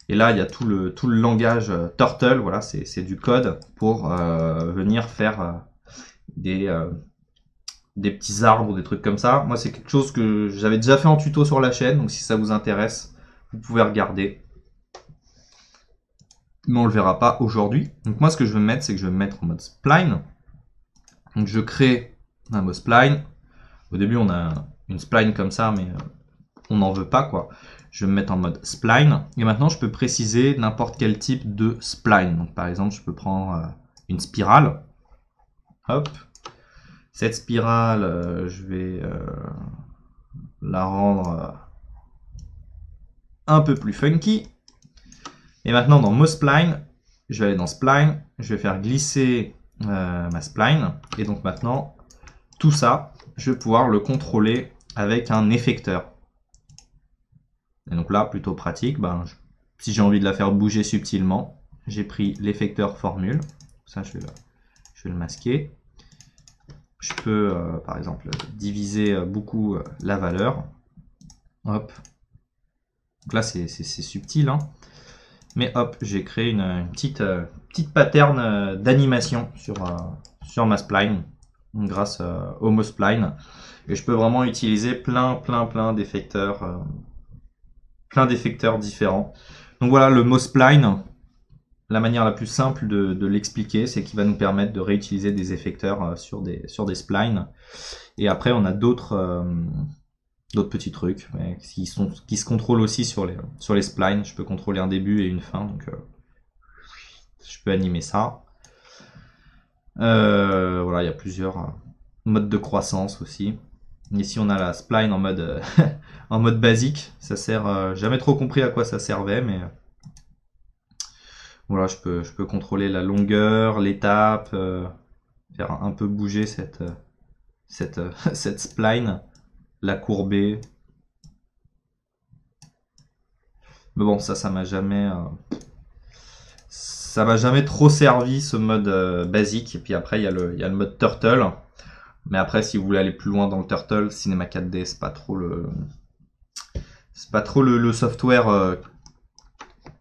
A: Et là, il y a tout le langage Turtle. Voilà, c'est du code pour venir faire des petits arbres ou des trucs comme ça. Moi, c'est quelque chose que j'avais déjà fait en tuto sur la chaîne. Donc, si ça vous intéresse, vous pouvez regarder. Mais on le verra pas aujourd'hui. Donc, moi, ce que je vais mettre, c'est que je vais me mettre en mode spline. Donc, je crée un mode spline. Au début, on a une spline comme ça, mais on n'en veut pas, quoi. Je vais me mettre en mode spline. Et maintenant, je peux préciser n'importe quel type de spline. Donc, par exemple, je peux prendre une spirale. Hop. Cette spirale, je vais la rendre un peu plus funky. Et maintenant, dans MoSpline, je vais aller dans Spline. Je vais faire glisser ma spline. Et donc maintenant, tout ça, je vais pouvoir le contrôler avec un effecteur. Et donc là, plutôt pratique, si j'ai envie de la faire bouger subtilement, j'ai pris l'effecteur formule. Ça, je vais le masquer. Je peux, par exemple, diviser beaucoup la valeur. Hop. Donc là, c'est subtil, hein. Mais hop, j'ai créé une petite pattern d'animation sur ma spline grâce au MoSpline. Et je peux vraiment utiliser plein d'effecteurs différents. Donc voilà, le MoSpline, la manière la plus simple de l'expliquer, c'est qu'il va nous permettre de réutiliser des effecteurs sur des splines. Et après, on a d'autres petits trucs qui se contrôlent aussi sur les splines. Je peux contrôler un début et une fin, donc je peux animer ça. Voilà, il y a plusieurs modes de croissance aussi. Ici, on a la spline en mode en mode basique. Ça sert, jamais trop compris à quoi ça servait, mais voilà, je peux contrôler la longueur, l'étape, faire un peu bouger cette spline, la courber. Mais bon, ça m'a jamais trop servi, ce mode basique. Et puis après, il y a le mode turtle. Mais après, si vous voulez aller plus loin dans le turtle, Cinema 4D, c'est pas trop c'est pas trop le software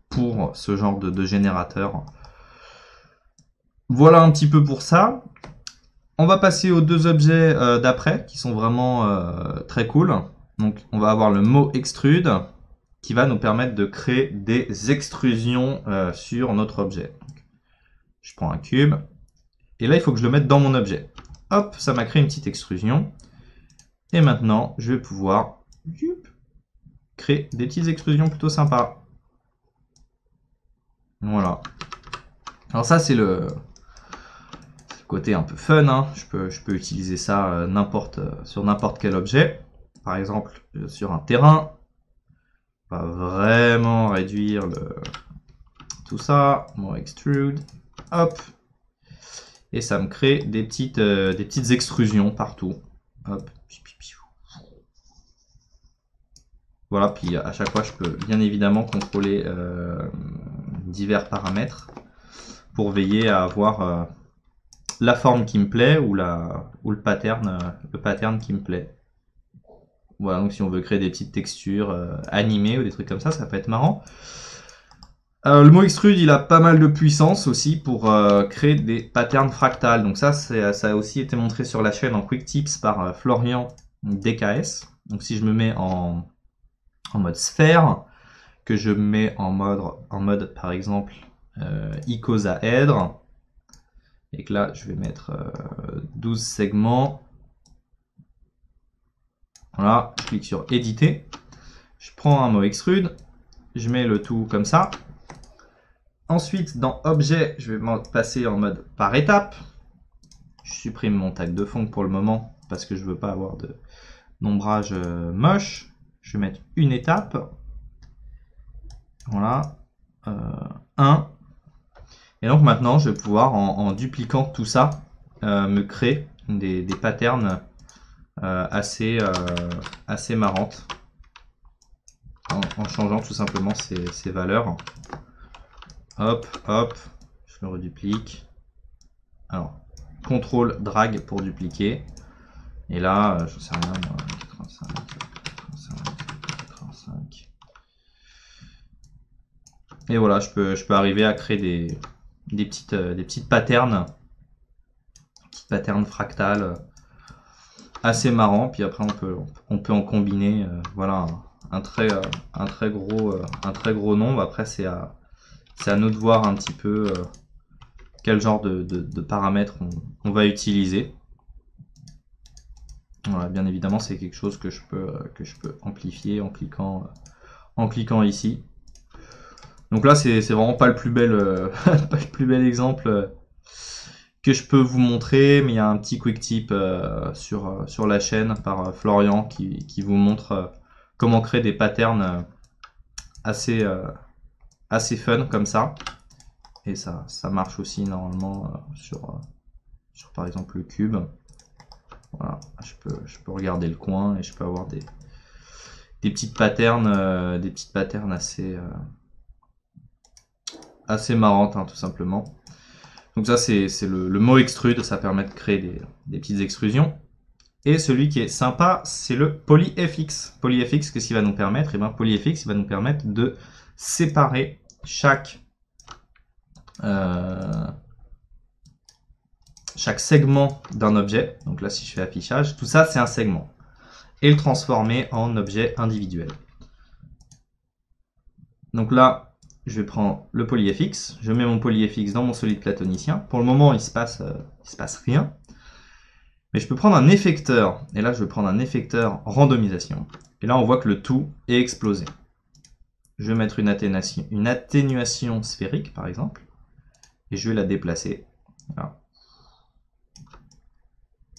A: pour ce genre de générateur. Voilà un petit peu pour ça. On va passer aux deux objets d'après qui sont vraiment très cool. Donc on va avoir le mot extrude qui va nous permettre de créer des extrusions sur notre objet. Donc, je prends un cube et là il faut que je le mette dans mon objet. Hop, ça m'a créé une petite extrusion. Et maintenant je vais pouvoir créer des petites extrusions plutôt sympas. Voilà. Alors ça c'est le côté un peu fun, hein. Je peux utiliser ça sur n'importe quel objet. Par exemple, sur un terrain, on va vraiment réduire tout ça. Mon extrude, hop. Et ça me crée des petites extrusions partout. Hop. Voilà, puis à chaque fois, je peux bien évidemment contrôler divers paramètres pour veiller à avoir la forme qui me plaît ou le pattern qui me plaît. Voilà, donc si on veut créer des petites textures animées ou des trucs comme ça peut être marrant. Le mot extrude, il a pas mal de puissance aussi pour créer des patterns fractales. Donc ça a aussi été montré sur la chaîne en Quick Tips par Florian DKS. Donc si je me mets en mode sphère, que je mets en mode par exemple icosaèdre, et que là je vais mettre 12 segments. Voilà, je clique sur éditer, je prends un mot extrude, je mets le tout comme ça. Ensuite dans objet, je vais passer en mode par étape. Je supprime mon tag de fond pour le moment parce que je veux pas avoir d'ombrage moche. Je vais mettre une étape. Voilà, 1. Et donc maintenant, je vais pouvoir, en dupliquant tout ça, me créer des patterns assez marrantes. En changeant tout simplement ces valeurs. Hop, hop, je le reduplique. Alors, CTRL, drag pour dupliquer. Et là, j'en sais rien, 85, 85. Et voilà, je peux arriver à créer des petites patterns fractales assez marrants. Puis après, on peut en combiner. Voilà, un très gros nombre. Après, c'est à nous de voir un petit peu quel genre de paramètres on va utiliser. Voilà, bien évidemment, c'est quelque chose que je peux amplifier en cliquant ici. Donc là, c'est vraiment pas le plus bel, pas le plus bel exemple que je peux vous montrer, mais il y a un petit quick tip sur la chaîne par Florian qui vous montre comment créer des patterns assez fun comme ça. Et ça marche aussi normalement sur par exemple le cube. Voilà, je peux regarder le coin et je peux avoir des petites patterns assez marrantes, hein, tout simplement. Donc ça c'est le mot extrude, ça permet de créer des petites extrusions. Et celui qui est sympa, c'est le PolyFX. PolyFX, qu'est-ce qu'il va nous permettre? Et bien PolyFX, il va nous permettre de séparer chaque segment d'un objet. Donc là, si je fais affichage, tout ça c'est un segment. Et le transformer en objet individuel. Donc là, je vais prendre le PolyFX, je mets mon PolyFX dans mon solide platonicien. Pour le moment, il se passe rien. Mais je peux prendre un effecteur. Et là, je vais prendre un effecteur randomisation. Et là, on voit que le tout est explosé. Je vais mettre une atténuation sphérique, par exemple. Et je vais la déplacer. Voilà.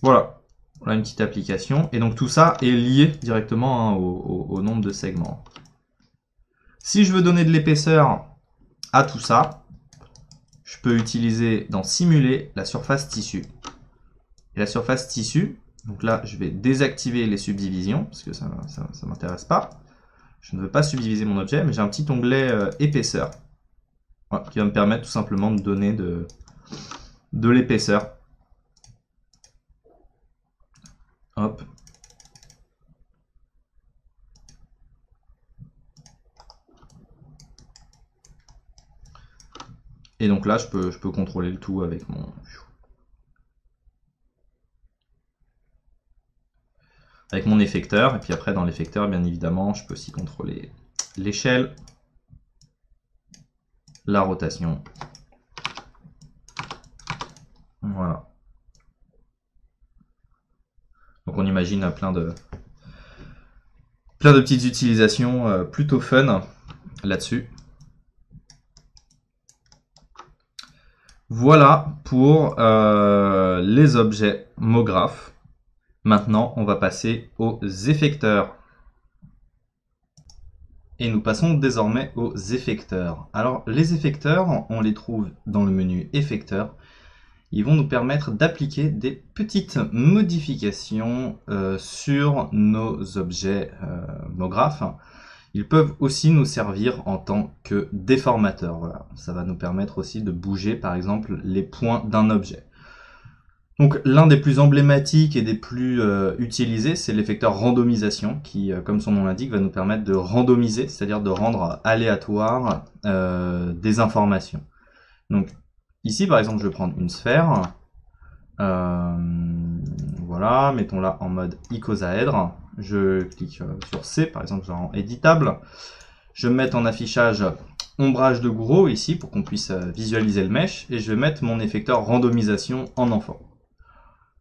A: Voilà une petite application. Et donc tout ça est lié directement, hein, au nombre de segments. Si je veux donner de l'épaisseur à tout ça, je peux utiliser dans simuler la surface tissu. Et la surface tissu, donc là je vais désactiver les subdivisions parce que ça m'intéresse pas. Je ne veux pas subdiviser mon objet, mais j'ai un petit onglet épaisseur, voilà, qui va me permettre tout simplement de donner de l'épaisseur. Hop. Et donc là, je peux contrôler le tout avec mon effecteur. Et puis après, dans l'effecteur, bien évidemment, je peux aussi contrôler l'échelle, la rotation. Voilà. Donc on imagine plein de petites utilisations plutôt fun là-dessus. Voilà pour les objets MoGraph. Maintenant, on va passer aux effecteurs. Et nous passons désormais aux effecteurs. Alors, les effecteurs, on les trouve dans le menu Effecteurs. Ils vont nous permettre d'appliquer des petites modifications sur nos objets MoGraph. Ils peuvent aussi nous servir en tant que déformateurs. Voilà. Ça va nous permettre aussi de bouger, par exemple, les points d'un objet. Donc l'un des plus emblématiques et des plus utilisés, c'est l'effecteur randomisation qui, comme son nom l'indique, va nous permettre de randomiser, c'est-à-dire de rendre aléatoire des informations. Donc ici, par exemple, je vais prendre une sphère. Voilà, mettons-la en mode icosaèdre. Je clique sur C, par exemple, en éditable. Je vais mettre en affichage ombrage de Gouraud ici pour qu'on puisse visualiser le mesh. Et je vais mettre mon effecteur randomisation en enfant.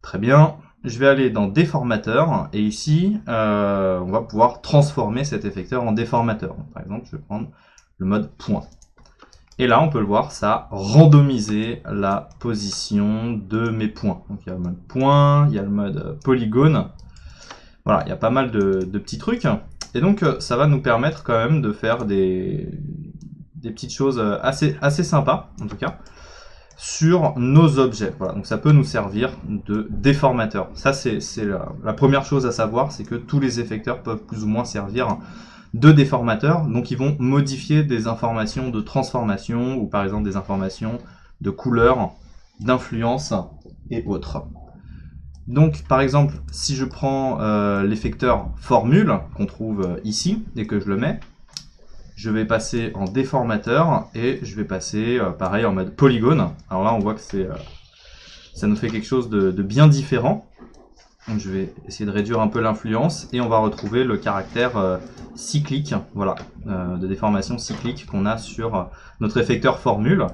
A: Très bien, je vais aller dans déformateur et ici on va pouvoir transformer cet effecteur en déformateur. Donc, par exemple, je vais prendre le mode point. Et là, on peut le voir, ça a randomisé la position de mes points. Donc il y a le mode point, il y a le mode polygone. Voilà, il y a pas mal de petits trucs. Et donc ça va nous permettre quand même de faire des petites choses assez sympas, en tout cas, sur nos objets. Voilà, donc ça peut nous servir de déformateur. Ça, c'est la première chose à savoir, c'est que tous les effecteurs peuvent plus ou moins servir de déformateurs. Donc ils vont modifier des informations de transformation ou par exemple des informations de couleur, d'influence et autres. Donc par exemple, si je prends l'effecteur formule qu'on trouve ici et que je le mets, je vais passer en déformateur et je vais passer pareil en mode polygone. Alors là on voit que ça nous fait quelque chose de bien différent. Donc je vais essayer de réduire un peu l'influence et on va retrouver le caractère cyclique, voilà, de déformation cyclique qu'on a sur notre effecteur formule.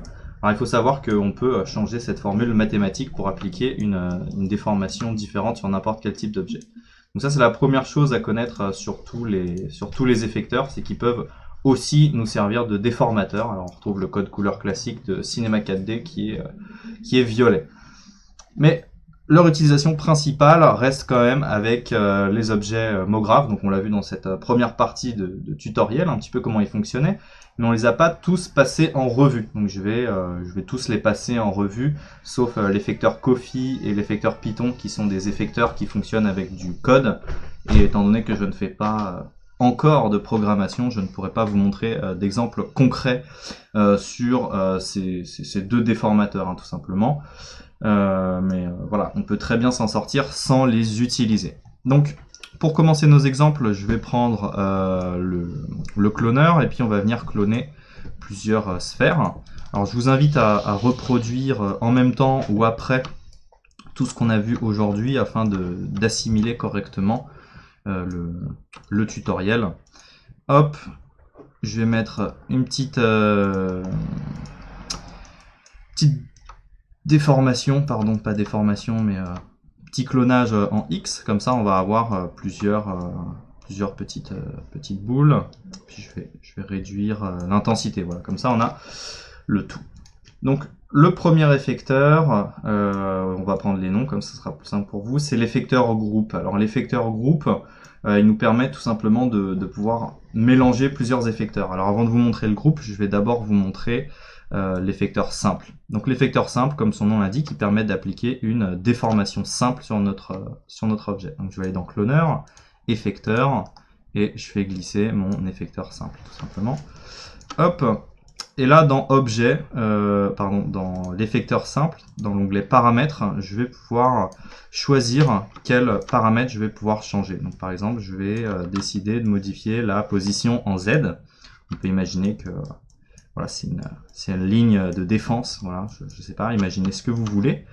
A: Alors il faut savoir qu'on peut changer cette formule mathématique pour appliquer une déformation différente sur n'importe quel type d'objet. Donc ça c'est la première chose à connaître sur tous les effecteurs, c'est qu'ils peuvent aussi nous servir de déformateur. Alors on retrouve le code couleur classique de Cinema 4D qui est violet. Mais leur utilisation principale reste quand même avec les objets MoGraph. Donc on l'a vu dans cette première partie de tutoriel, un petit peu comment ils fonctionnaient. Mais on les a pas tous passés en revue. Donc je vais tous les passer en revue, sauf l'effecteur Coffee et l'effecteur Python, qui sont des effecteurs qui fonctionnent avec du code. Et étant donné que je ne fais pas encore de programmation, je ne pourrais pas vous montrer d'exemples concrets sur ces deux déformateurs, hein, tout simplement. Mais voilà, on peut très bien s'en sortir sans les utiliser. Donc, pour commencer nos exemples, je vais prendre le cloneur et puis on va venir cloner plusieurs sphères. Alors, je vous invite à reproduire en même temps ou après tout ce qu'on a vu aujourd'hui afin d'assimiler correctement le tutoriel. Hop, je vais mettre une petite déformation, pardon, pas déformation, mais petit clonage en X. Comme ça, on va avoir plusieurs petites boules. Puis je vais réduire l'intensité. Voilà, comme ça, on a le tout. Donc, le premier effecteur, on va prendre les noms, comme ça sera plus simple pour vous, c'est l'effecteur groupe. Alors, l'effecteur groupe, il nous permet tout simplement de pouvoir mélanger plusieurs effecteurs. Alors, avant de vous montrer le groupe, je vais d'abord vous montrer l'effecteur simple. Donc l'effecteur simple, comme son nom l'indique, il permet d'appliquer une déformation simple sur notre objet. Donc je vais aller dans cloneur, effecteur, et je vais glisser mon effecteur simple, tout simplement. Hop, et là dans objet, dans l'effecteur simple, dans l'onglet paramètres, je vais pouvoir choisir quel paramètre je vais pouvoir changer. Donc par exemple, je vais décider de modifier la position en Z. On peut imaginer que Voilà, c'est une ligne de défense. Voilà, je sais pas, imaginez ce que vous voulez.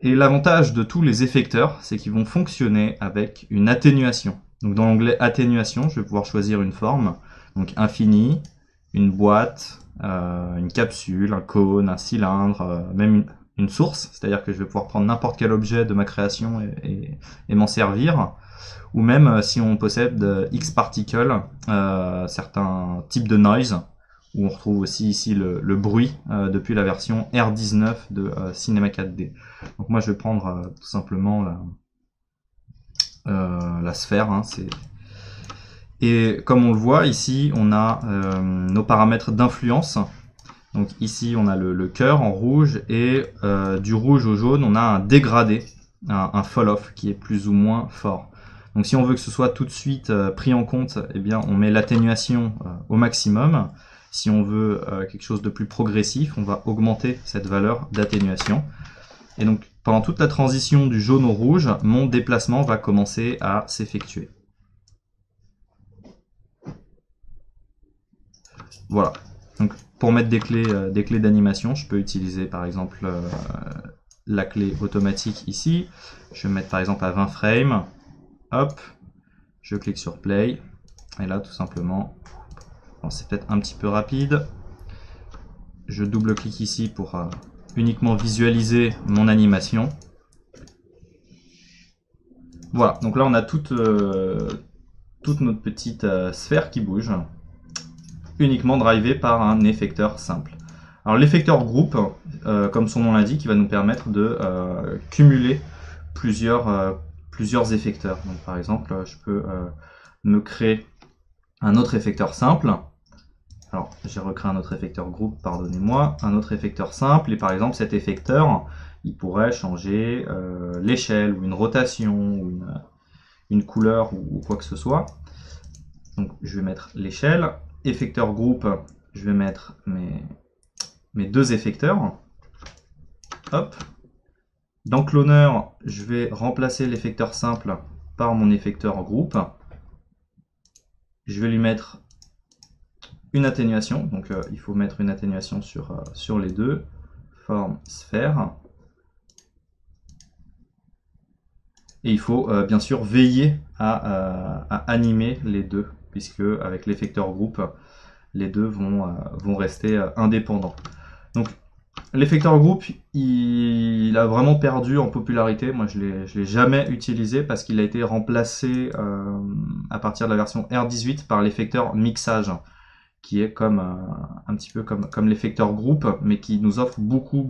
A: Et l'avantage de tous les effecteurs, c'est qu'ils vont fonctionner avec une atténuation. Donc dans l'onglet atténuation, je vais pouvoir choisir une forme. Donc infini, une boîte, une capsule, un cône, un cylindre, même une source. C'est-à-dire que je vais pouvoir prendre n'importe quel objet de ma création et m'en servir. Ou même si on possède X particle, certains types de noise, où on retrouve aussi ici le bruit depuis la version R19 de Cinema 4D. Donc moi je vais prendre tout simplement la sphère. Hein, et comme on le voit ici, on a nos paramètres d'influence. Donc ici on a le cœur en rouge et du rouge au jaune on a un dégradé, un fall-off qui est plus ou moins fort. Donc si on veut que ce soit tout de suite pris en compte, eh bien on met l'atténuation au maximum. Si on veut quelque chose de plus progressif, on va augmenter cette valeur d'atténuation. Et donc pendant toute la transition du jaune au rouge, mon déplacement va commencer à s'effectuer. Voilà. Donc pour mettre des clés d'animation, je peux utiliser par exemple la clé automatique ici. Je vais mettre par exemple à 20 frames. Hop, je clique sur play. Et là tout simplement, bon, c'est peut-être un petit peu rapide. Je double-clique ici pour uniquement visualiser mon animation. Voilà, donc là on a toute notre petite sphère qui bouge, uniquement drivé par un effecteur simple. Alors l'effecteur groupe, comme son nom l'indique, il va nous permettre de cumuler plusieurs effecteurs. Donc par exemple, je peux me créer un autre effecteur simple. Alors j'ai recréé un autre effecteur groupe, pardonnez-moi, un autre effecteur simple, et par exemple cet effecteur, il pourrait changer l'échelle, ou une rotation, ou une couleur, ou quoi que ce soit. Donc je vais mettre l'échelle. Effecteur groupe, je vais mettre mes deux effecteurs. Hop. Dans Cloner, je vais remplacer l'effecteur simple par mon effecteur groupe. Je vais lui mettre une atténuation. Donc il faut mettre une atténuation sur les deux. Forme sphère. Et il faut bien sûr veiller à animer les deux, puisque avec l'effecteur groupe, les deux vont rester indépendants. Donc l'effecteur groupe, il a vraiment perdu en popularité. Moi, je l'ai jamais utilisé parce qu'il a été remplacé à partir de la version R18 par l'effecteur mixage, qui est comme un petit peu comme l'effecteur groupe, mais qui nous offre beaucoup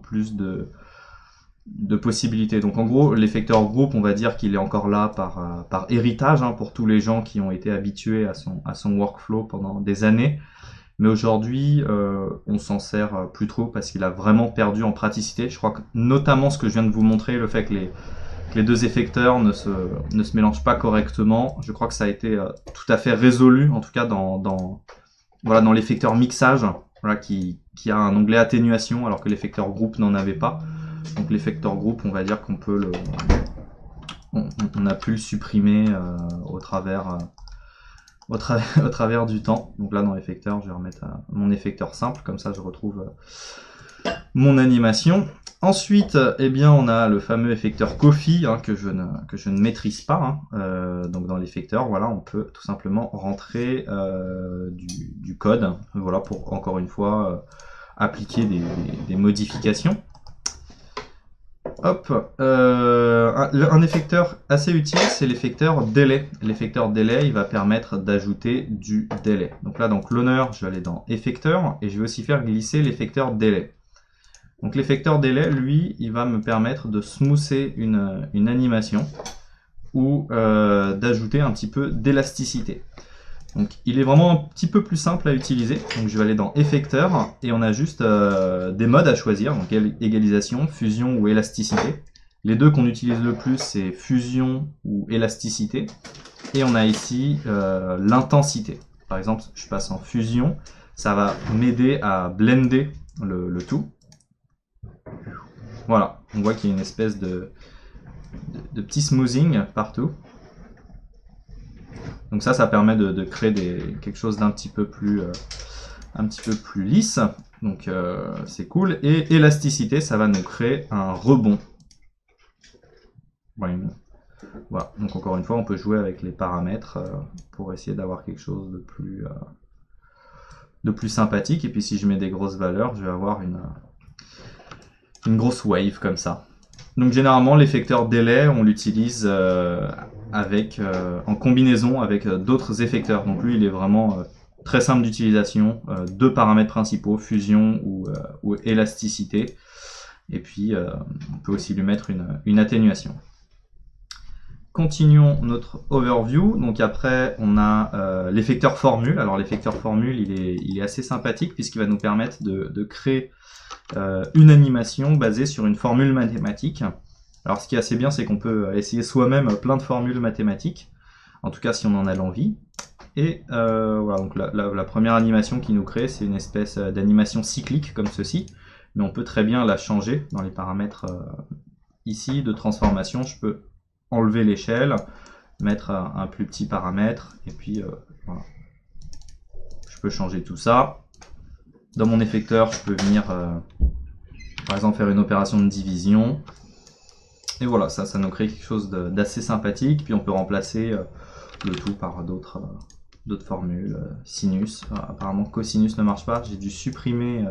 A: plus de possibilités. Donc en gros, l'effecteur groupe, on va dire qu'il est encore là par héritage, hein, pour tous les gens qui ont été habitués à son workflow pendant des années. Mais aujourd'hui, on s'en sert plus trop parce qu'il a vraiment perdu en praticité. Je crois que notamment ce que je viens de vous montrer, le fait que les deux effecteurs ne se mélangent pas correctement, je crois que ça a été tout à fait résolu, en tout cas dans l'effecteur mixage, voilà, qui a un onglet atténuation alors que l'effecteur groupe n'en avait pas. Donc l'effecteur groupe, on va dire qu'on peut on a pu le supprimer au travers du temps. Donc là dans l'effecteur, je vais remettre mon effecteur simple, comme ça je retrouve mon animation. Ensuite, eh bien, on a le fameux effecteur Coffee, hein, que je ne maîtrise pas. Hein. Donc dans l'effecteur, voilà, on peut tout simplement rentrer du code, voilà, pour encore une fois appliquer des modifications. Hop, un effecteur assez utile, c'est l'effecteur délai. L'effecteur délai, il va permettre d'ajouter du délai. Donc là, dans Cloner, je vais aller dans effecteur et je vais aussi faire glisser l'effecteur délai. Donc l'effecteur délai, lui, il va me permettre de smoother une animation ou d'ajouter un petit peu d'élasticité. Donc il est vraiment un petit peu plus simple à utiliser. Donc je vais aller dans effecteur et on a juste des modes à choisir, donc égalisation, fusion ou élasticité. Les deux qu'on utilise le plus, c'est fusion ou élasticité. Et on a ici l'intensité. Par exemple, je passe en fusion, ça va m'aider à blender le tout. Voilà, on voit qu'il y a une espèce de petit smoothing partout. Donc ça permet de créer quelque chose d'un petit peu plus un petit peu plus lisse. Donc c'est cool. Et élasticité, ça va nous créer un rebond. Voilà, donc encore une fois, on peut jouer avec les paramètres pour essayer d'avoir quelque chose de plus sympathique. Et puis si je mets des grosses valeurs, je vais avoir une grosse wave comme ça. Donc généralement, l'effecteur délai, on l'utilise en combinaison avec d'autres effecteurs. Donc lui, il est vraiment très simple d'utilisation. Deux paramètres principaux, fusion ou élasticité. Et puis, on peut aussi lui mettre une atténuation. Continuons notre overview. Donc après, on a l'effecteur formule. Alors l'effecteur formule, il est assez sympathique puisqu'il va nous permettre de créer une animation basée sur une formule mathématique. Alors ce qui est assez bien, c'est qu'on peut essayer soi-même plein de formules mathématiques, en tout cas si on en a l'envie. Et voilà, donc la première animation qu'il nous crée, c'est une espèce d'animation cyclique comme ceci, mais on peut très bien la changer dans les paramètres ici de transformation. Je peux enlever l'échelle, mettre un plus petit paramètre, et puis voilà. Je peux changer tout ça. Dans mon effecteur, je peux venir par exemple faire une opération de division. Et voilà, ça nous crée quelque chose d'assez sympathique. Puis on peut remplacer le tout par d'autres formules. Sinus, apparemment cosinus ne marche pas. J'ai dû supprimer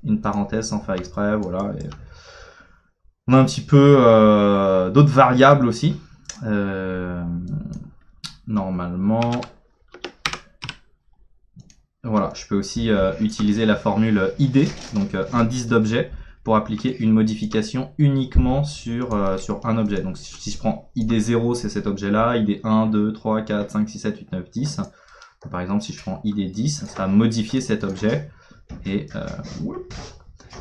A: une parenthèse sans faire exprès. Voilà. Et on a un petit peu d'autres variables aussi. Normalement, voilà, je peux aussi utiliser la formule ID, donc indice d'objet, pour appliquer une modification uniquement sur un objet. Donc si je prends ID 0, c'est cet objet-là, ID 1, 2, 3, 4, 5, 6, 7, 8, 9, 10. Donc, par exemple, si je prends ID 10, ça va modifier cet objet. Et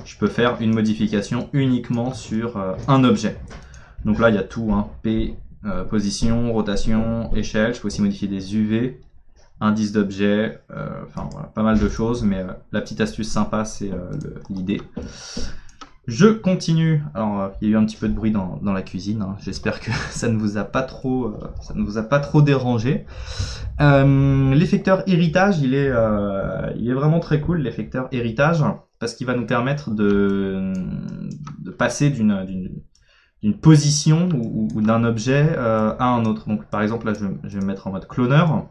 A: je peux faire une modification uniquement sur un objet. Donc là, il y a tout, hein, P, position, rotation, échelle. Je peux aussi modifier des UV, indice d'objet, enfin voilà, pas mal de choses, mais la petite astuce sympa, c'est l'idée. Je continue. Alors, il y a eu un petit peu de bruit dans la cuisine. Hein. J'espère que ça ne vous a pas trop dérangé. L'effecteur héritage, il est vraiment très cool, l'effecteur héritage, parce qu'il va nous permettre de passer d'une position ou d'un objet à un autre. Donc, par exemple, là, je vais me mettre en mode cloneur.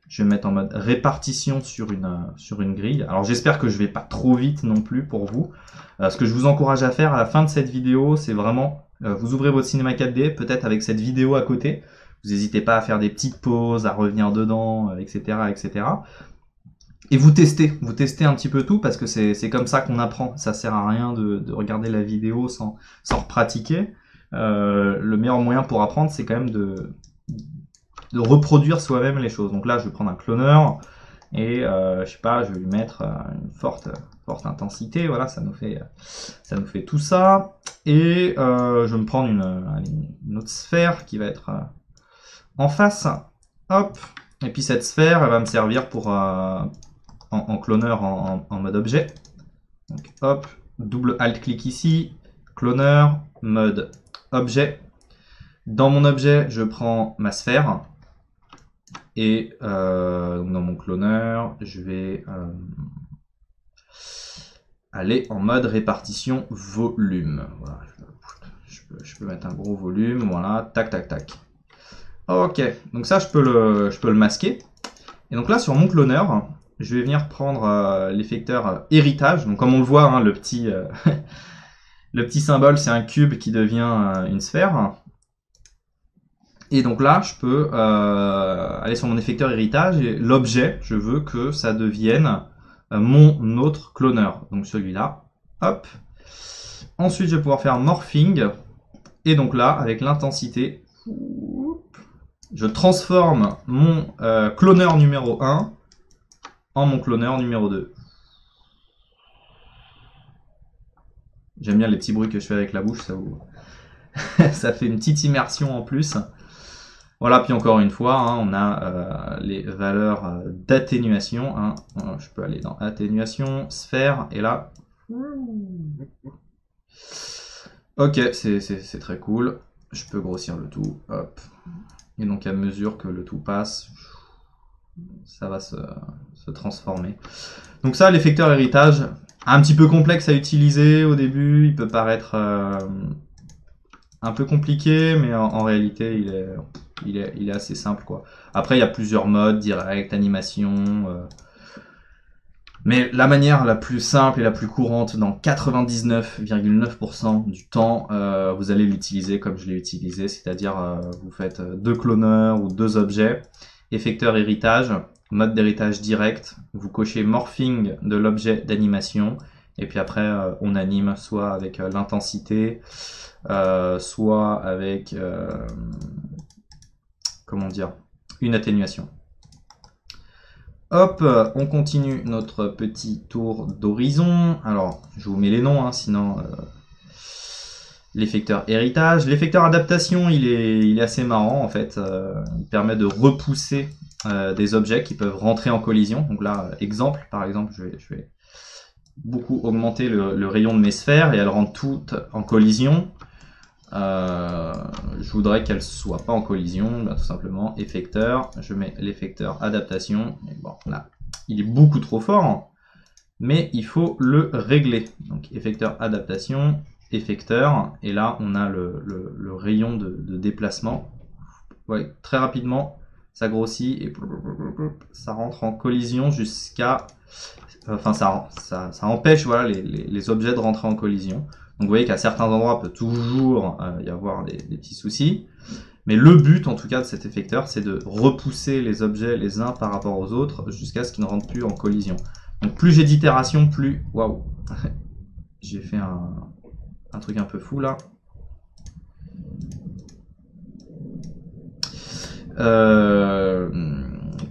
A: Je vais me mettre en mode répartition sur une grille. Alors j'espère que je vais pas trop vite non plus pour vous. Ce que je vous encourage à faire à la fin de cette vidéo, c'est vraiment, vous ouvrez votre cinéma 4D, peut-être avec cette vidéo à côté. Vous n'hésitez pas à faire des petites pauses, à revenir dedans, etc., etc. Et vous testez un petit peu tout, parce que c'est comme ça qu'on apprend. Ça sert à rien de regarder la vidéo sans pratiquer. Le meilleur moyen pour apprendre, c'est quand même de reproduire soi-même les choses. Donc là, je vais prendre un cloneur et je sais pas, je vais lui mettre une forte intensité. Voilà, ça nous fait tout ça. Et je vais me prendre une autre sphère qui va être en face. Hop. Et puis cette sphère, elle va me servir pour en cloneur en mode objet. Donc hop, double alt-clic ici, cloneur, mode objet. Dans mon objet, je prends ma sphère. Et dans mon cloneur, je vais aller en mode répartition volume. Voilà, je peux mettre un gros volume, voilà, tac, tac, tac. Ok, donc ça, je peux le masquer. Et donc là, sur mon cloneur, je vais venir prendre l'effecteur héritage. Donc comme on le voit, hein, le petit symbole, c'est un cube qui devient une sphère. Et donc là, je peux aller sur mon effecteur héritage et l'objet, je veux que ça devienne mon autre cloneur. Donc celui-là, hop. Ensuite, je vais pouvoir faire morphing. Et donc là, avec l'intensité, je transforme mon cloneur numéro 1 en mon cloneur numéro 2. J'aime bien les petits bruits que je fais avec la bouche, ça fait une petite immersion en plus. Voilà, puis encore une fois, hein, on a les valeurs d'atténuation. Hein. Je peux aller dans atténuation, sphère, et là... Ok, c'est très cool. Je peux grossir le tout, hop. Et donc à mesure que le tout passe, ça va se transformer. Donc ça, l'effecteur héritage, un petit peu complexe à utiliser au début, il peut paraître un peu compliqué, mais en réalité, il est assez simple, quoi. Après, il y a plusieurs modes, direct, animation. Mais la manière la plus simple et la plus courante, dans 99,9% du temps, vous allez l'utiliser comme je l'ai utilisé, c'est-à-dire vous faites deux cloneurs ou deux objets, effecteur héritage, mode d'héritage direct, vous cochez morphing de l'objet d'animation, et puis après on anime soit avec l'intensité, soit avec comment dire, une atténuation. Hop, on continue notre petit tour d'horizon. Alors, je vous mets les noms, hein, sinon l'effecteur héritage. L'effecteur adaptation, il est assez marrant en fait. Il permet de repousser des objets qui peuvent rentrer en collision. Donc là, exemple, par exemple, je vais beaucoup augmenter le rayon de mes sphères et elles rentrent toutes en collision. Je voudrais qu'elle soit pas en collision, tout simplement effecteur, je mets l'effecteur adaptation, et bon là il est beaucoup trop fort, mais il faut le régler, donc effecteur adaptation, effecteur, et là on a le rayon de déplacement, ouais, très rapidement ça grossit et ça rentre en collision jusqu'à, enfin ça empêche voilà, les objets de rentrer en collision. Donc vous voyez qu'à certains endroits, il peut toujours y avoir des petits soucis. Mais le but, en tout cas, de cet effecteur, c'est de repousser les objets les uns par rapport aux autres jusqu'à ce qu'ils ne rentrent plus en collision. Donc plus j'ai d'itérations, plus... Waouh. J'ai fait un truc un peu fou, là.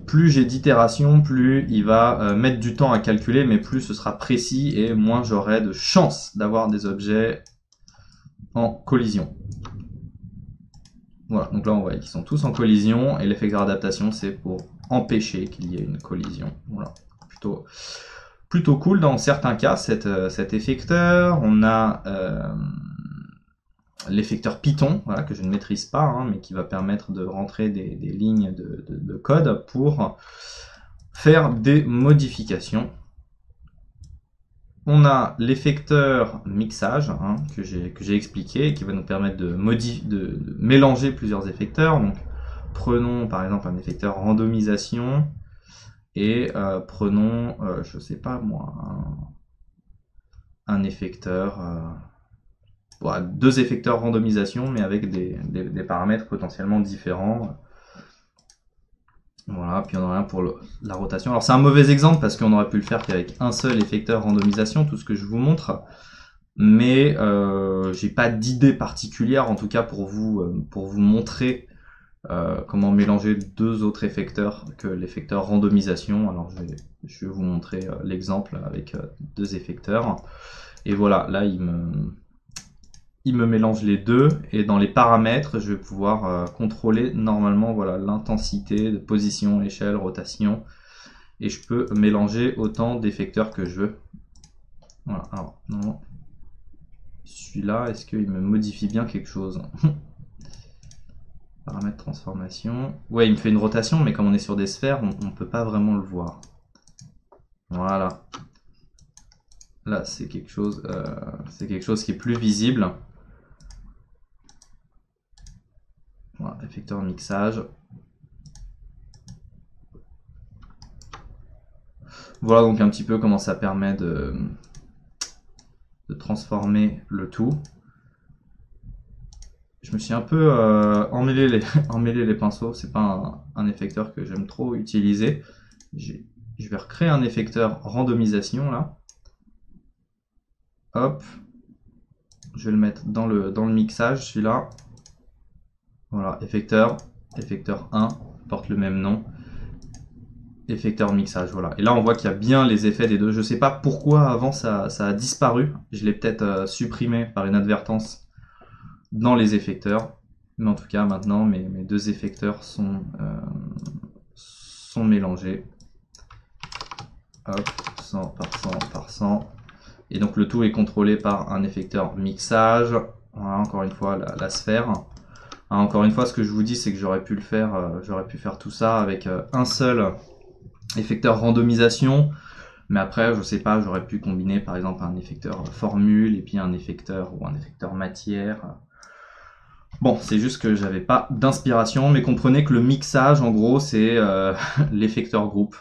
A: Plus j'ai d'itérations, plus il va mettre du temps à calculer, mais plus ce sera précis et moins j'aurai de chance d'avoir des objets en collision. Voilà, donc là on voit qu'ils sont tous en collision et l'effecteur d'adaptation c'est pour empêcher qu'il y ait une collision. Voilà, plutôt cool dans certains cas cet effecteur. On a l'effecteur Python, voilà, que je ne maîtrise pas, hein, mais qui va permettre de rentrer des lignes de code pour faire des modifications. On a l'effecteur mixage, hein, que j'ai expliqué, qui va nous permettre de mélanger plusieurs effecteurs. Donc, prenons par exemple un effecteur randomisation et prenons, je sais pas moi, un effecteur, voilà, deux effecteurs randomisation, mais avec des paramètres potentiellement différents. Voilà, puis on en a un pour la rotation. Alors c'est un mauvais exemple parce qu'on aurait pu le faire qu'avec un seul effecteur randomisation, tout ce que je vous montre. Mais j'ai pas d'idée particulière en tout cas pour vous montrer comment mélanger deux autres effecteurs que l'effecteur randomisation. Alors je vais vous montrer l'exemple avec deux effecteurs. Et voilà, là il me mélange les deux et dans les paramètres je vais pouvoir contrôler normalement voilà l'intensité de position, échelle, rotation et je peux mélanger autant d'effecteurs que je veux. Voilà, alors non, celui-là, est-ce qu'il me modifie bien quelque chose? Paramètres transformation, ouais il me fait une rotation mais comme on est sur des sphères on ne peut pas vraiment le voir. Voilà, là c'est quelque chose qui est plus visible. Voilà, effecteur mixage. Voilà donc un petit peu comment ça permet de transformer le tout. Je me suis un peu emmêlé les pinceaux, c'est pas un effecteur que j'aime trop utiliser. Je vais recréer un effecteur randomisation là. Hop, je vais le mettre dans le mixage, celui-là. Voilà, effecteur 1, porte le même nom. Effecteur mixage, voilà. Et là, on voit qu'il y a bien les effets des deux. Je sais pas pourquoi avant ça a disparu. Je l'ai peut-être supprimé par inadvertance dans les effecteurs. Mais en tout cas, maintenant, mes deux effecteurs sont mélangés. Hop, 100 par 100 par 100. Et donc, le tout est contrôlé par un effecteur mixage. Voilà, encore une fois, la sphère. Encore une fois, ce que je vous dis, c'est que j'aurais pu faire tout ça avec un seul Effecteur randomisation, mais après, je sais pas, j'aurais pu combiner par exemple un effecteur formule et puis un effecteur ou un effecteur matière. Bon, c'est juste que j'avais pas d'inspiration, mais comprenez que le mixage, en gros, c'est l'effecteur groupe,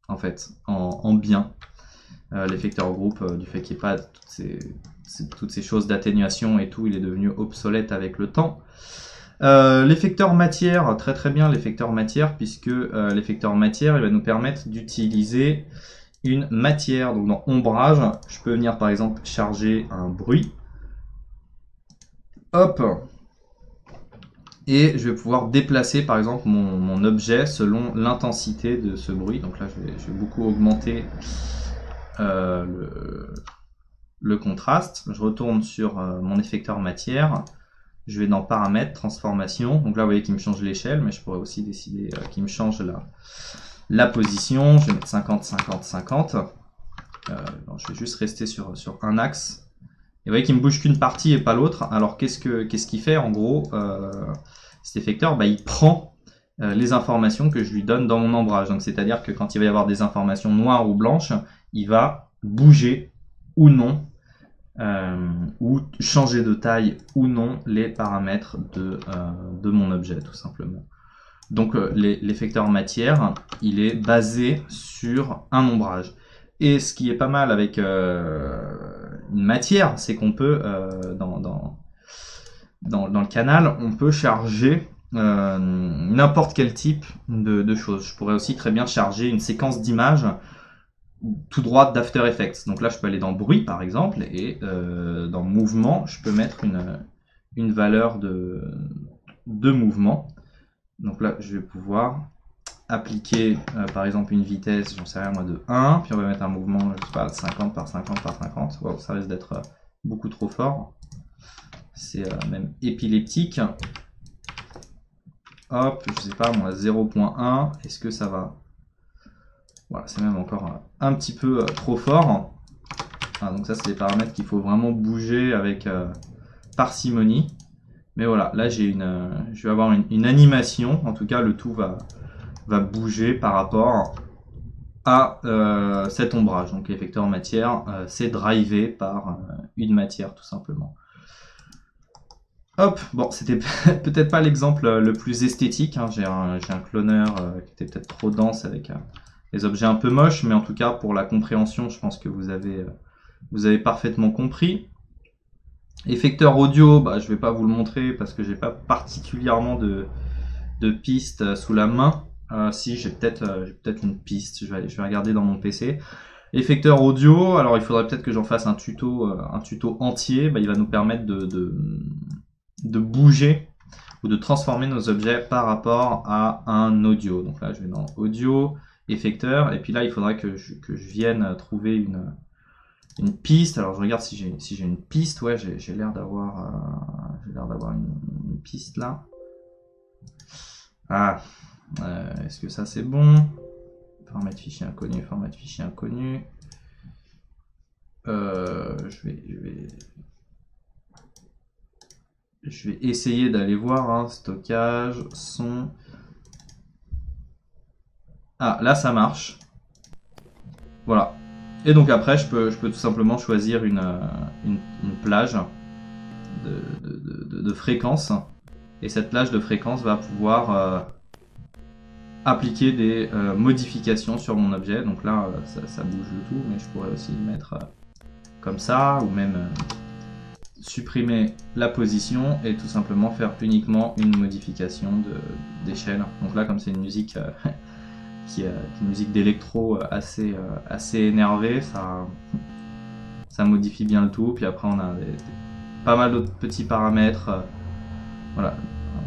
A: en fait, en bien. L'effecteur groupe, du fait qu'il n'y ait pas toutes ces choses d'atténuation et tout, il est devenu obsolète avec le temps. L'effecteur matière, très très bien l'effecteur matière, puisque l'effecteur matière, il va nous permettre d'utiliser une matière. Donc dans ombrage, je peux venir par exemple charger un bruit. Hop. Et je vais pouvoir déplacer par exemple mon objet selon l'intensité de ce bruit. Donc là, je vais beaucoup augmenter le contraste. Je retourne sur mon effecteur matière. Je vais dans paramètres, transformation. Donc là, vous voyez qu'il me change l'échelle, mais je pourrais aussi décider qu'il me change la position. Je vais mettre 50, 50, 50. Je vais juste rester sur un axe. Et vous voyez qu'il me bouge qu'une partie et pas l'autre. Alors qu'est-ce qu'il fait en gros cet effecteur, il prend les informations que je lui donne dans mon ombrage. Donc c'est-à-dire que quand il va y avoir des informations noires ou blanches, il va bouger ou non, ou changer de taille ou non les paramètres de mon objet tout simplement. Donc l'effecteur matière, il est basé sur un ombrage. Et ce qui est pas mal avec une matière, c'est qu'on peut, dans le canal, on peut charger n'importe quel type de choses. Je pourrais aussi très bien charger une séquence d'images tout droit d'After Effects. Donc là, je peux aller dans bruit, par exemple, et dans mouvement, je peux mettre une valeur de mouvement. Donc là, je vais pouvoir appliquer par exemple une vitesse, j'en sais rien moi, de 1, puis on va mettre un mouvement, je sais pas, 50 par 50 par 50. Wow, ça risque d'être beaucoup trop fort. C'est même épileptique. Hop, je sais pas, moi 0.1, est-ce que ça va? Voilà, c'est même encore un petit peu trop fort. Ah, donc ça, c'est des paramètres qu'il faut vraiment bouger avec parcimonie. Mais voilà, là je vais avoir une animation, en tout cas le tout va bouger par rapport à cet ombrage. Donc l'effecteur matière, c'est drivé par une matière tout simplement. Hop, bon, c'était peut-être pas l'exemple le plus esthétique, hein. J'ai un cloneur qui était peut-être trop dense avec des objets un peu moches, mais en tout cas pour la compréhension, je pense que vous avez parfaitement compris. Effecteur audio, je vais pas vous le montrer parce que j'ai pas particulièrement de pistes sous la main. Si, j'ai peut-être une piste, je vais regarder dans mon PC. Effecteur audio, alors il faudrait peut-être que j'en fasse un tuto entier. Il va nous permettre de bouger ou de transformer nos objets par rapport à un audio. Donc là, je vais dans audio, effecteur, et puis là, il faudrait que je vienne trouver une piste. Alors je regarde si j'ai une piste. Ouais, j'ai l'air d'avoir une piste là. Ah, est-ce que ça c'est bon? Format de fichier inconnu, format de fichier inconnu. Je vais essayer d'aller voir, hein, stockage, son. Ah, là ça marche. Voilà. Et donc après, je peux tout simplement choisir une plage de fréquence. Et cette plage de fréquence va pouvoir appliquer des modifications sur mon objet. Donc là, ça bouge le tout, mais je pourrais aussi le mettre comme ça, ou même supprimer la position et tout simplement faire uniquement une modification d'échelle. Donc là, comme c'est une musique qui est une musique d'électro assez énervée, ça modifie bien le tout. Puis après, on a pas mal d'autres petits paramètres. Voilà,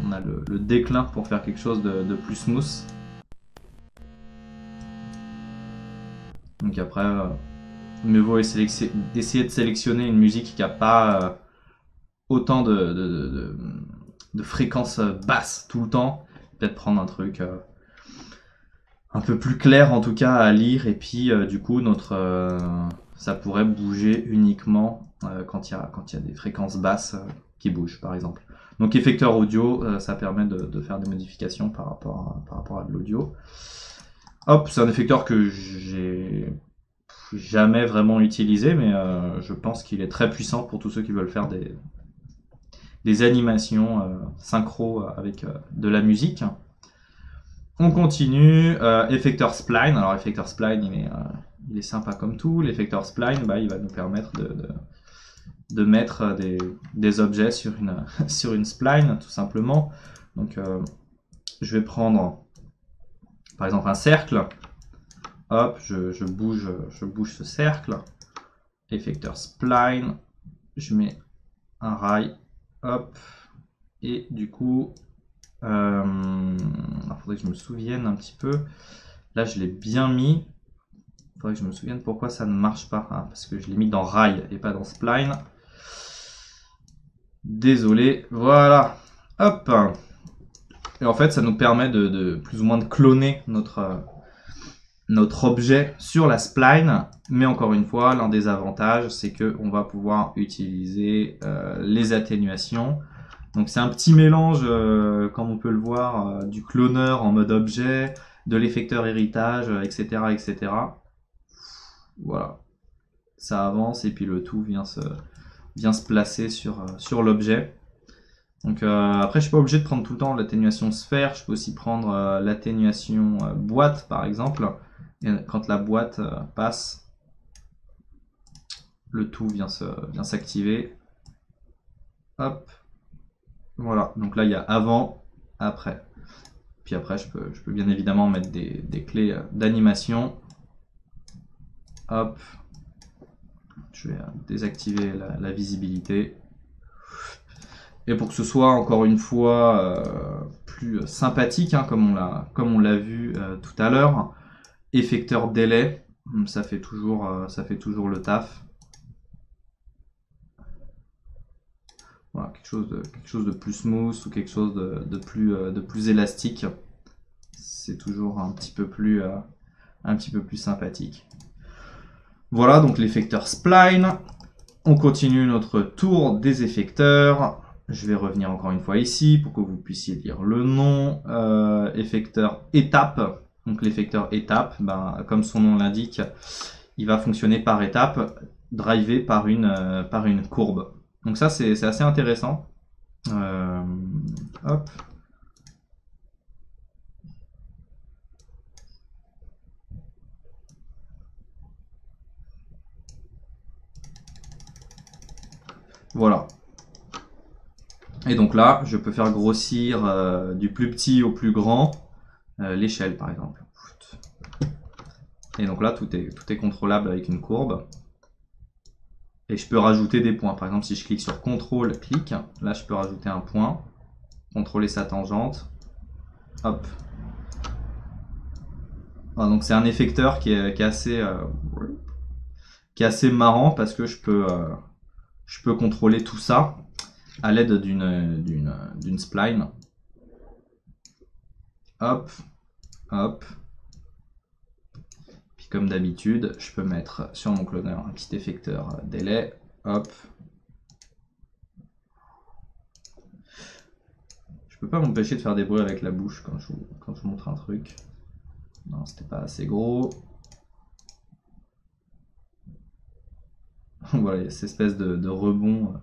A: on a le déclin pour faire quelque chose de plus smooth. Donc après, mieux vaut essayer de sélectionner une musique qui n'a pas autant de fréquences basses tout le temps. Peut-être prendre un truc un peu plus clair en tout cas à lire, et puis du coup ça pourrait bouger uniquement quand il y a des fréquences basses qui bougent par exemple. Donc effecteur audio, ça permet de faire des modifications par rapport à de l'audio. Hop, c'est un effecteur que j'ai jamais vraiment utilisé, mais je pense qu'il est très puissant pour tous ceux qui veulent faire des animations synchro avec de la musique. On continue, effecteur spline. Alors effecteur spline, il est sympa comme tout. L'effecteur spline, bah, il va nous permettre de mettre des objets sur une, sur une spline, tout simplement. Donc je vais prendre par exemple un cercle. Hop, je bouge ce cercle. Effecteur spline. Je mets un rail. Hop. Et du coup, il faudrait que je me souvienne un petit peu. Là, je l'ai bien mis. Il faudrait que je me souvienne pourquoi ça ne marche pas. Hein, parce que je l'ai mis dans rail et pas dans spline. Désolé. Voilà. Hop. Et en fait, ça nous permet de plus ou moins de cloner notre objet sur la spline. Mais encore une fois, l'un des avantages, c'est qu'on va pouvoir utiliser les atténuations. Donc c'est un petit mélange, comme on peut le voir, du cloneur en mode objet, de l'effecteur héritage, etc., etc. Voilà. Ça avance et puis le tout vient se placer sur l'objet. Donc après, je suis pas obligé de prendre tout le temps l'atténuation sphère. Je peux aussi prendre l'atténuation boîte, par exemple. Et quand la boîte passe, le tout vient s'activer. Hop. Voilà. Donc là, il y a avant, après. Puis après, je peux bien évidemment mettre des clés d'animation. Hop. Je vais désactiver la visibilité. Et pour que ce soit encore une fois plus sympathique, hein, comme on l'a vu tout à l'heure, effecteur délai, ça fait toujours le taf. Voilà, quelque chose de plus smooth ou quelque chose de plus élastique. C'est toujours un petit peu plus sympathique. Voilà donc l'effecteur spline. On continue notre tour des effecteurs. Je vais revenir encore une fois ici pour que vous puissiez lire le nom. Effecteur étape. Donc l'effecteur étape, ben, comme son nom l'indique, il va fonctionner par étape, drivé par une courbe. Donc ça c'est assez intéressant. Hop. Voilà. Et donc là, je peux faire grossir du plus petit au plus grand l'échelle par exemple. Et donc là, tout est contrôlable avec une courbe. Et je peux rajouter des points. Par exemple, si je clique sur CTRL, clic, là je peux rajouter un point, contrôler sa tangente. Hop. Voilà, donc c'est un effecteur qui est assez marrant parce que je peux contrôler tout ça à l'aide d'une spline. Hop, hop. Puis comme d'habitude, je peux mettre sur mon cloneur un petit effecteur délai. Hop. Je peux pas m'empêcher de faire des bruits avec la bouche quand je vous montre un truc. Non, c'était pas assez gros. Voilà, il y a cette espèce de rebond.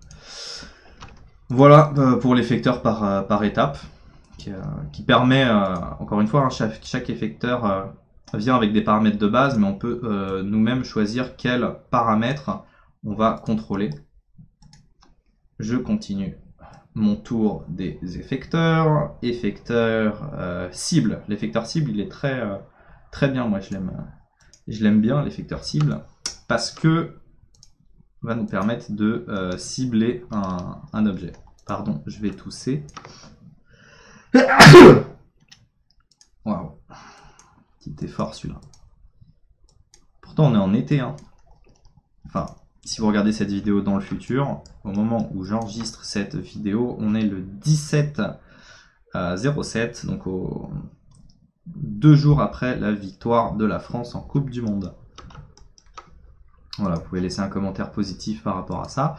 A: Voilà pour l'effecteur par étape, qui permet, encore une fois, hein, chaque effecteur vient avec des paramètres de base, mais on peut nous-mêmes choisir quels paramètres on va contrôler. Je continue mon tour des effecteurs. Effecteur cible. L'effecteur cible, il est très bien. Moi, je l'aime bien, l'effecteur cible, parce que va nous permettre de cibler un objet. Pardon, je vais tousser. Waouh. Petit effort celui-là. Pourtant, on est en été. Hein. Enfin, si vous regardez cette vidéo dans le futur, au moment où j'enregistre cette vidéo, on est le 17/07, donc 2 jours après la victoire de la France en Coupe du Monde. Voilà, vous pouvez laisser un commentaire positif par rapport à ça.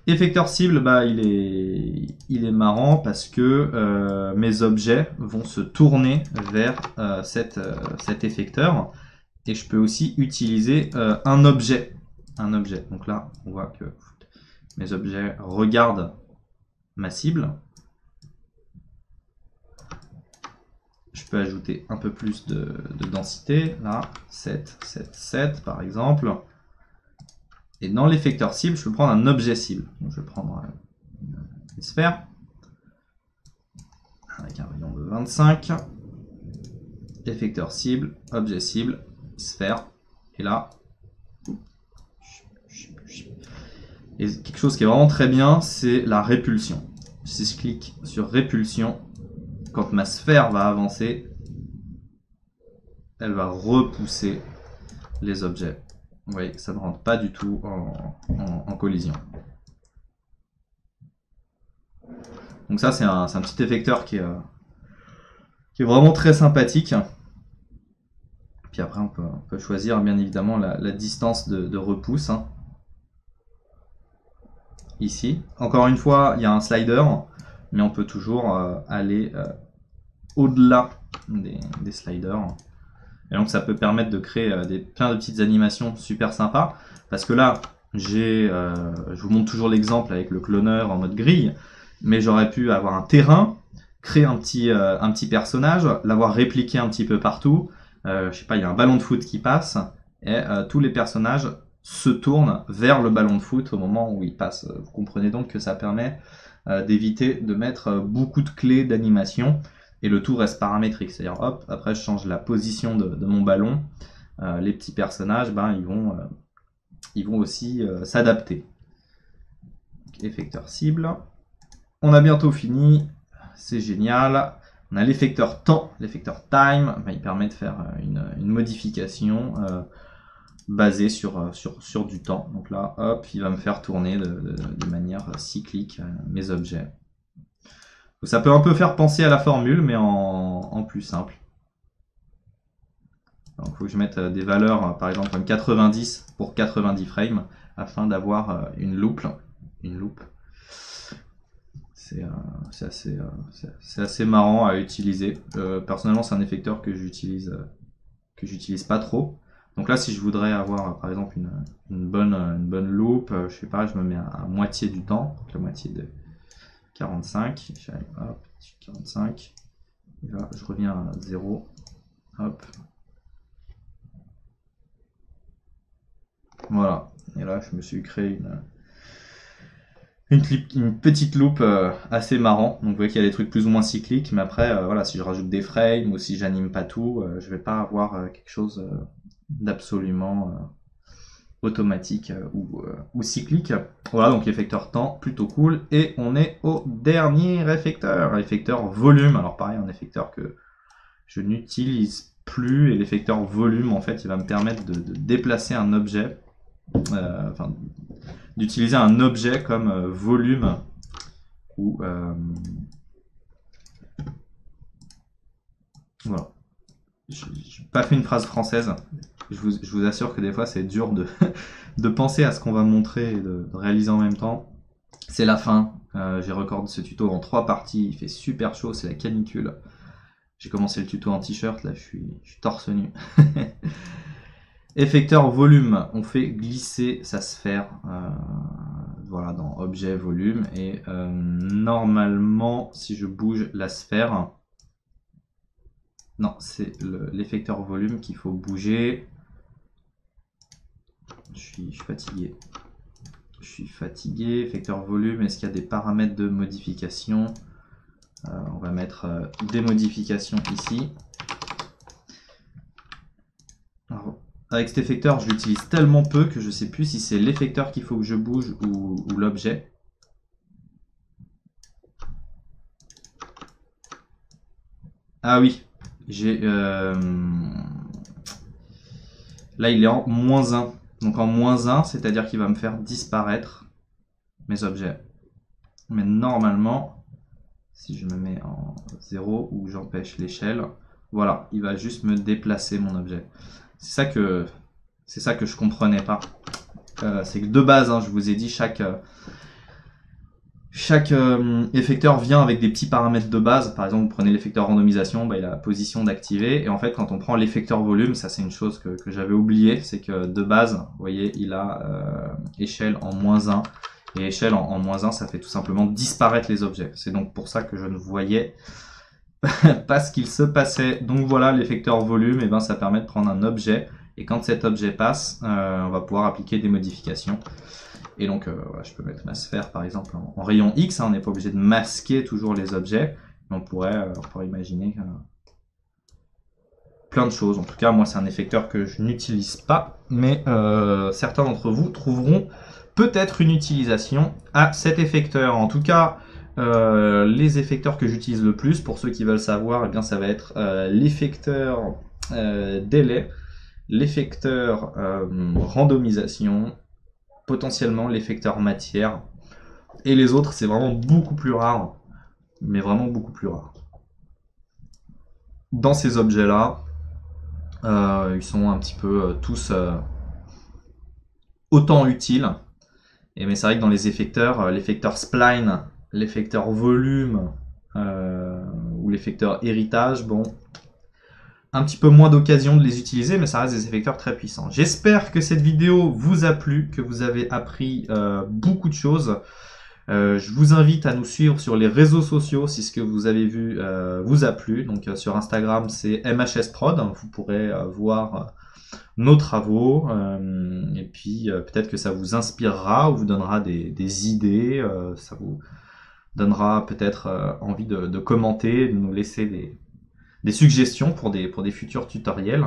A: Effecteur cible, bah, il est marrant parce que mes objets vont se tourner vers cet effecteur. Et je peux aussi utiliser un objet. Donc là, on voit que mes objets regardent ma cible. Je peux ajouter un peu plus de densité. Là, 7, 7, 7 par exemple. Et dans l'effecteur cible, je peux prendre un objet cible. Donc je vais prendre une sphère avec un rayon de 25. Effecteur cible, objet cible, sphère. Et là, et quelque chose qui est vraiment très bien, c'est la répulsion. Si je clique sur répulsion, quand ma sphère va avancer, elle va repousser les objets. Vous voyez, ça ne rentre pas du tout en collision. Donc ça, c'est un petit effecteur qui est vraiment très sympathique. Puis après, on peut choisir bien évidemment la distance de repousse. Hein. Ici. Encore une fois, il y a un slider, mais on peut toujours aller au-delà des sliders. Et donc ça peut permettre de créer plein de petites animations super sympas. Parce que là, je vous montre toujours l'exemple avec le cloneur en mode grille, mais j'aurais pu avoir un terrain, créer un petit personnage, l'avoir répliqué un petit peu partout. Je sais pas, il y a un ballon de foot qui passe, et tous les personnages se tournent vers le ballon de foot au moment où il passe. Vous comprenez donc que ça permet d'éviter de mettre beaucoup de clés d'animation. Et le tout reste paramétrique, c'est-à-dire hop, après je change la position de mon ballon, les petits personnages, ben, ils vont aussi s'adapter. Effecteur cible. On a bientôt fini, c'est génial. On a l'effecteur temps, l'effecteur time, ben, il permet de faire une modification basée sur du temps. Donc là, hop, il va me faire tourner de manière cyclique mes objets. Ça peut un peu faire penser à la formule, mais en plus simple. Donc, il faut que je mette des valeurs, par exemple comme 90 pour 90 frames, afin d'avoir une loupe. C'est assez marrant à utiliser. Personnellement, c'est un effecteur que j'utilise pas trop. Donc là, si je voudrais avoir, par exemple, une bonne loupe, je sais pas, je me mets à moitié du temps, donc la moitié de 45, hop, 45, et là je reviens à 0, hop, voilà, et là je me suis créé une petite loupe assez marrant. Donc vous voyez qu'il y a des trucs plus ou moins cycliques, mais après voilà, si je rajoute des frames ou si j'anime pas tout, je vais pas avoir quelque chose d'absolument automatique ou cyclique. Voilà, donc effecteur temps, plutôt cool. Et on est au dernier effecteur volume. Alors pareil, un effecteur que je n'utilise plus. Et l'effecteur volume, en fait, il va me permettre de déplacer un objet, enfin, d'utiliser un objet comme volume ou voilà. Je n'ai pas fait une phrase française. Je vous assure que des fois c'est dur de penser à ce qu'on va montrer et de réaliser en même temps. C'est la fin. J'ai recordé ce tuto en 3 parties. Il fait super chaud, c'est la canicule. J'ai commencé le tuto en t-shirt, là je suis torse nu. Effecteur volume, on fait glisser sa sphère voilà, dans objet volume. Et normalement, si je bouge la sphère, non, c'est l'effecteur volume qu'il faut bouger. Je suis fatigué. Effecteur volume, est-ce qu'il y a des paramètres de modification? On va mettre des modifications ici. Alors, avec cet effecteur, je l'utilise tellement peu que je ne sais plus si c'est l'effecteur qu'il faut que je bouge ou l'objet. Ah oui, là il est en -1. Donc en -1, c'est-à-dire qu'il va me faire disparaître mes objets. Mais normalement, si je me mets en 0 ou j'empêche l'échelle, voilà, il va juste me déplacer mon objet. C'est ça que je comprenais pas. c'est que de base, hein, je vous ai dit, chaque effecteur vient avec des petits paramètres de base. Par exemple, vous prenez l'effecteur randomisation, bah, il a la position d'activer. Et en fait, quand on prend l'effecteur volume, ça c'est une chose que j'avais oublié, c'est que de base, vous voyez, il a échelle en -1. Et échelle en -1, ça fait tout simplement disparaître les objets. C'est donc pour ça que je ne voyais pas ce qu'il se passait. Donc voilà, l'effecteur volume, et ben, ça permet de prendre un objet. Et quand cet objet passe, on va pouvoir appliquer des modifications. Et donc, voilà, je peux mettre ma sphère, par exemple, en rayon X. Hein, on n'est pas obligé de masquer toujours les objets. Mais on pourrait imaginer plein de choses. En tout cas, moi, c'est un effecteur que je n'utilise pas. Mais certains d'entre vous trouveront peut-être une utilisation à cet effecteur. En tout cas, les effecteurs que j'utilise le plus, pour ceux qui veulent savoir, eh bien, ça va être l'effecteur délai, l'effecteur randomisation, potentiellement l'effecteur matière, et les autres c'est vraiment beaucoup plus rare, mais vraiment beaucoup plus rare. Dans ces objets là, ils sont un petit peu tous autant utiles, et mais c'est vrai que dans les effecteurs, l'effecteur spline, l'effecteur volume ou l'effecteur héritage, bon, un petit peu moins d'occasion de les utiliser, mais ça reste des effecteurs très puissants. J'espère que cette vidéo vous a plu, que vous avez appris beaucoup de choses. Je vous invite à nous suivre sur les réseaux sociaux si ce que vous avez vu vous a plu. Donc sur Instagram, c'est MHS Prod. Vous pourrez voir nos travaux. Et puis peut-être que ça vous inspirera ou vous donnera des idées. Ça vous donnera peut-être envie de commenter, de nous laisser des suggestions pour des futurs tutoriels.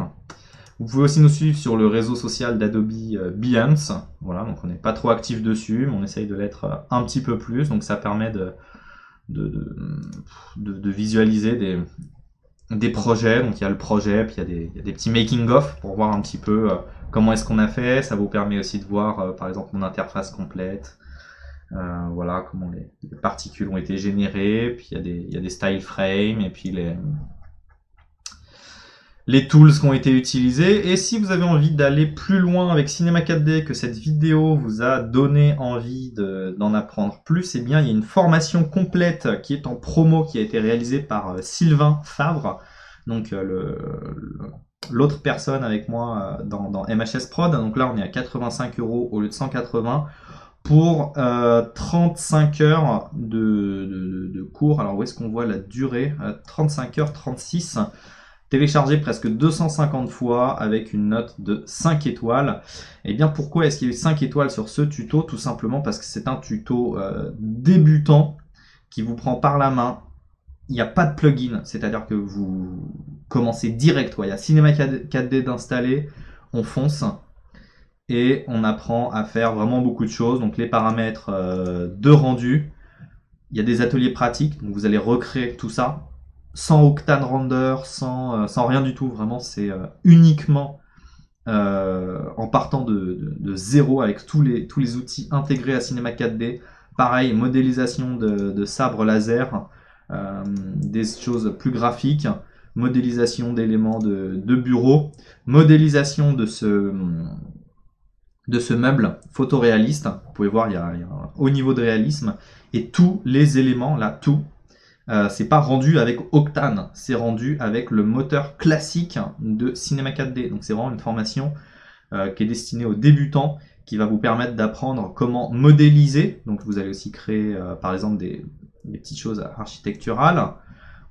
A: Vous pouvez aussi nous suivre sur le réseau social d'Adobe Behance. Voilà, donc on n'est pas trop actif dessus, mais on essaye de l'être un petit peu plus. Donc ça permet de visualiser des projets. Donc il y a le projet, puis il y a des petits making-of pour voir un petit peu comment est-ce qu'on a fait. Ça vous permet aussi de voir, par exemple, mon interface complète. Voilà, comment les particules ont été générées. Puis il y a des style frames, et puis les tools qui ont été utilisés. Et si vous avez envie d'aller plus loin avec Cinema 4D, que cette vidéo vous a donné envie d'en apprendre plus, eh bien il y a une formation complète qui est en promo, qui a été réalisée par Sylvain Favre, donc l'autre personne avec moi dans MHS Prod. Donc là on est à 85 € au lieu de 180 pour 35 heures de cours. Alors où est-ce qu'on voit la durée? 35 heures 36, téléchargé presque 250 fois avec une note de 5 étoiles. Et bien pourquoi est-ce qu'il y a eu 5 étoiles sur ce tuto? Tout simplement parce que c'est un tuto débutant qui vous prend par la main. Il n'y a pas de plugin, c'est-à-dire que vous commencez direct. Il y a Cinema 4D d'installer, on fonce et on apprend à faire vraiment beaucoup de choses. Donc les paramètres de rendu, il y a des ateliers pratiques, donc vous allez recréer tout ça sans Octane Render, sans rien du tout. Vraiment, c'est uniquement en partant de zéro avec tous les outils intégrés à Cinema 4D. Pareil, modélisation de sabre laser, des choses plus graphiques, modélisation d'éléments de bureau, modélisation de ce meuble photoréaliste. Vous pouvez voir, il y a un haut niveau de réalisme, et tous les éléments, là, tout, c'est pas rendu avec Octane, c'est rendu avec le moteur classique de Cinema 4D. Donc c'est vraiment une formation qui est destinée aux débutants, qui va vous permettre d'apprendre comment modéliser. Donc vous allez aussi créer par exemple des petites choses architecturales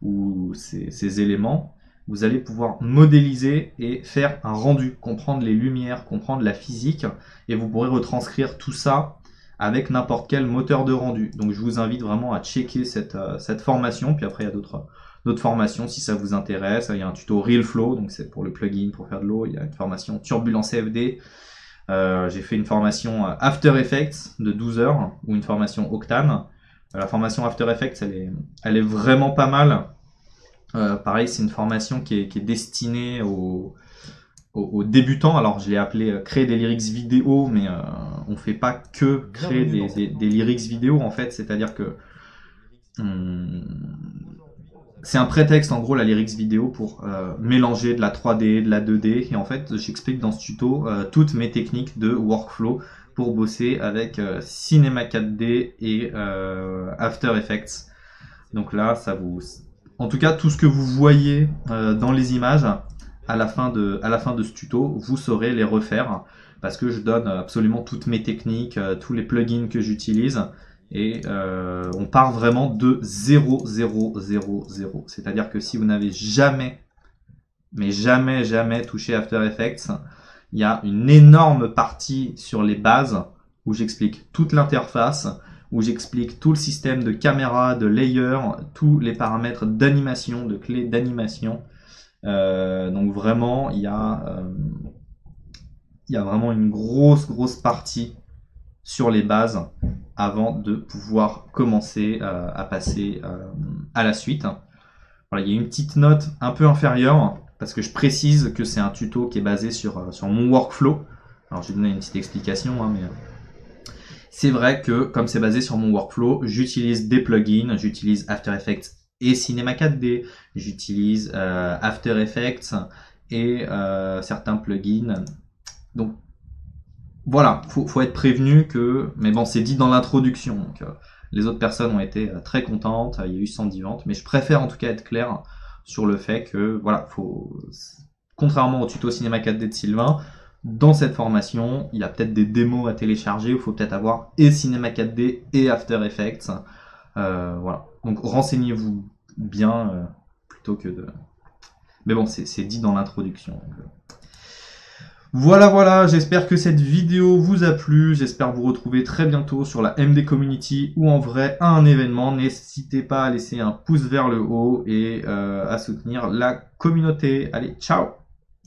A: ou ces éléments. Vous allez pouvoir modéliser et faire un rendu, comprendre les lumières, comprendre la physique, et vous pourrez retranscrire tout ça avec n'importe quel moteur de rendu. Donc je vous invite vraiment à checker cette formation. Puis après il y a d'autres formations si ça vous intéresse. Il y a un tuto RealFlow, donc c'est pour le plugin pour faire de l'eau. Il y a une formation Turbulence CFD. J'ai fait une formation After Effects de 12 heures ou une formation Octane. La formation After Effects elle est vraiment pas mal. Pareil, c'est une formation qui est destinée aux débutants. Alors je l'ai appelé créer des lyrics vidéo, mais on fait pas que créer des lyrics vidéo en fait, c'est-à-dire que c'est un prétexte en gros la lyrics vidéo pour mélanger de la 3D, de la 2D, et en fait j'explique dans ce tuto toutes mes techniques de workflow pour bosser avec Cinema 4D et After Effects. Donc là, ça vous... En tout cas, tout ce que vous voyez dans les images, à la fin de ce tuto, vous saurez les refaire parce que je donne absolument toutes mes techniques, tous les plugins que j'utilise et on part vraiment de 0, 0, 0, 0. C'est-à-dire que si vous n'avez jamais, mais jamais, jamais touché After Effects, il y a une énorme partie sur les bases où j'explique toute l'interface, où j'explique tout le système de caméra, de layer, tous les paramètres d'animation, de clés d'animation. Donc vraiment, il y a vraiment une grosse partie sur les bases avant de pouvoir commencer à passer à la suite. Voilà, il y a une petite note un peu inférieure parce que je précise que c'est un tuto qui est basé sur mon workflow. Alors je vais donner une petite explication, mais c'est vrai que comme c'est basé sur mon workflow, j'utilise des plugins, j'utilise After Effects et Cinema 4D, j'utilise After Effects et certains plugins. Donc voilà, faut être prévenu que, mais bon, c'est dit dans l'introduction, donc les autres personnes ont été très contentes, il y a eu 110 ventes, mais je préfère en tout cas être clair sur le fait que, voilà, contrairement au tuto Cinema 4D de Sylvain, dans cette formation, il y a peut-être des démos à télécharger, il faut peut-être avoir et Cinema 4D et After Effects, voilà. Donc renseignez-vous bien plutôt que de... Mais bon, c'est dit dans l'introduction. Voilà, j'espère que cette vidéo vous a plu, j'espère vous retrouver très bientôt sur la MD Community ou en vrai à un événement. N'hésitez pas à laisser un pouce vers le haut et à soutenir la communauté. Allez, ciao!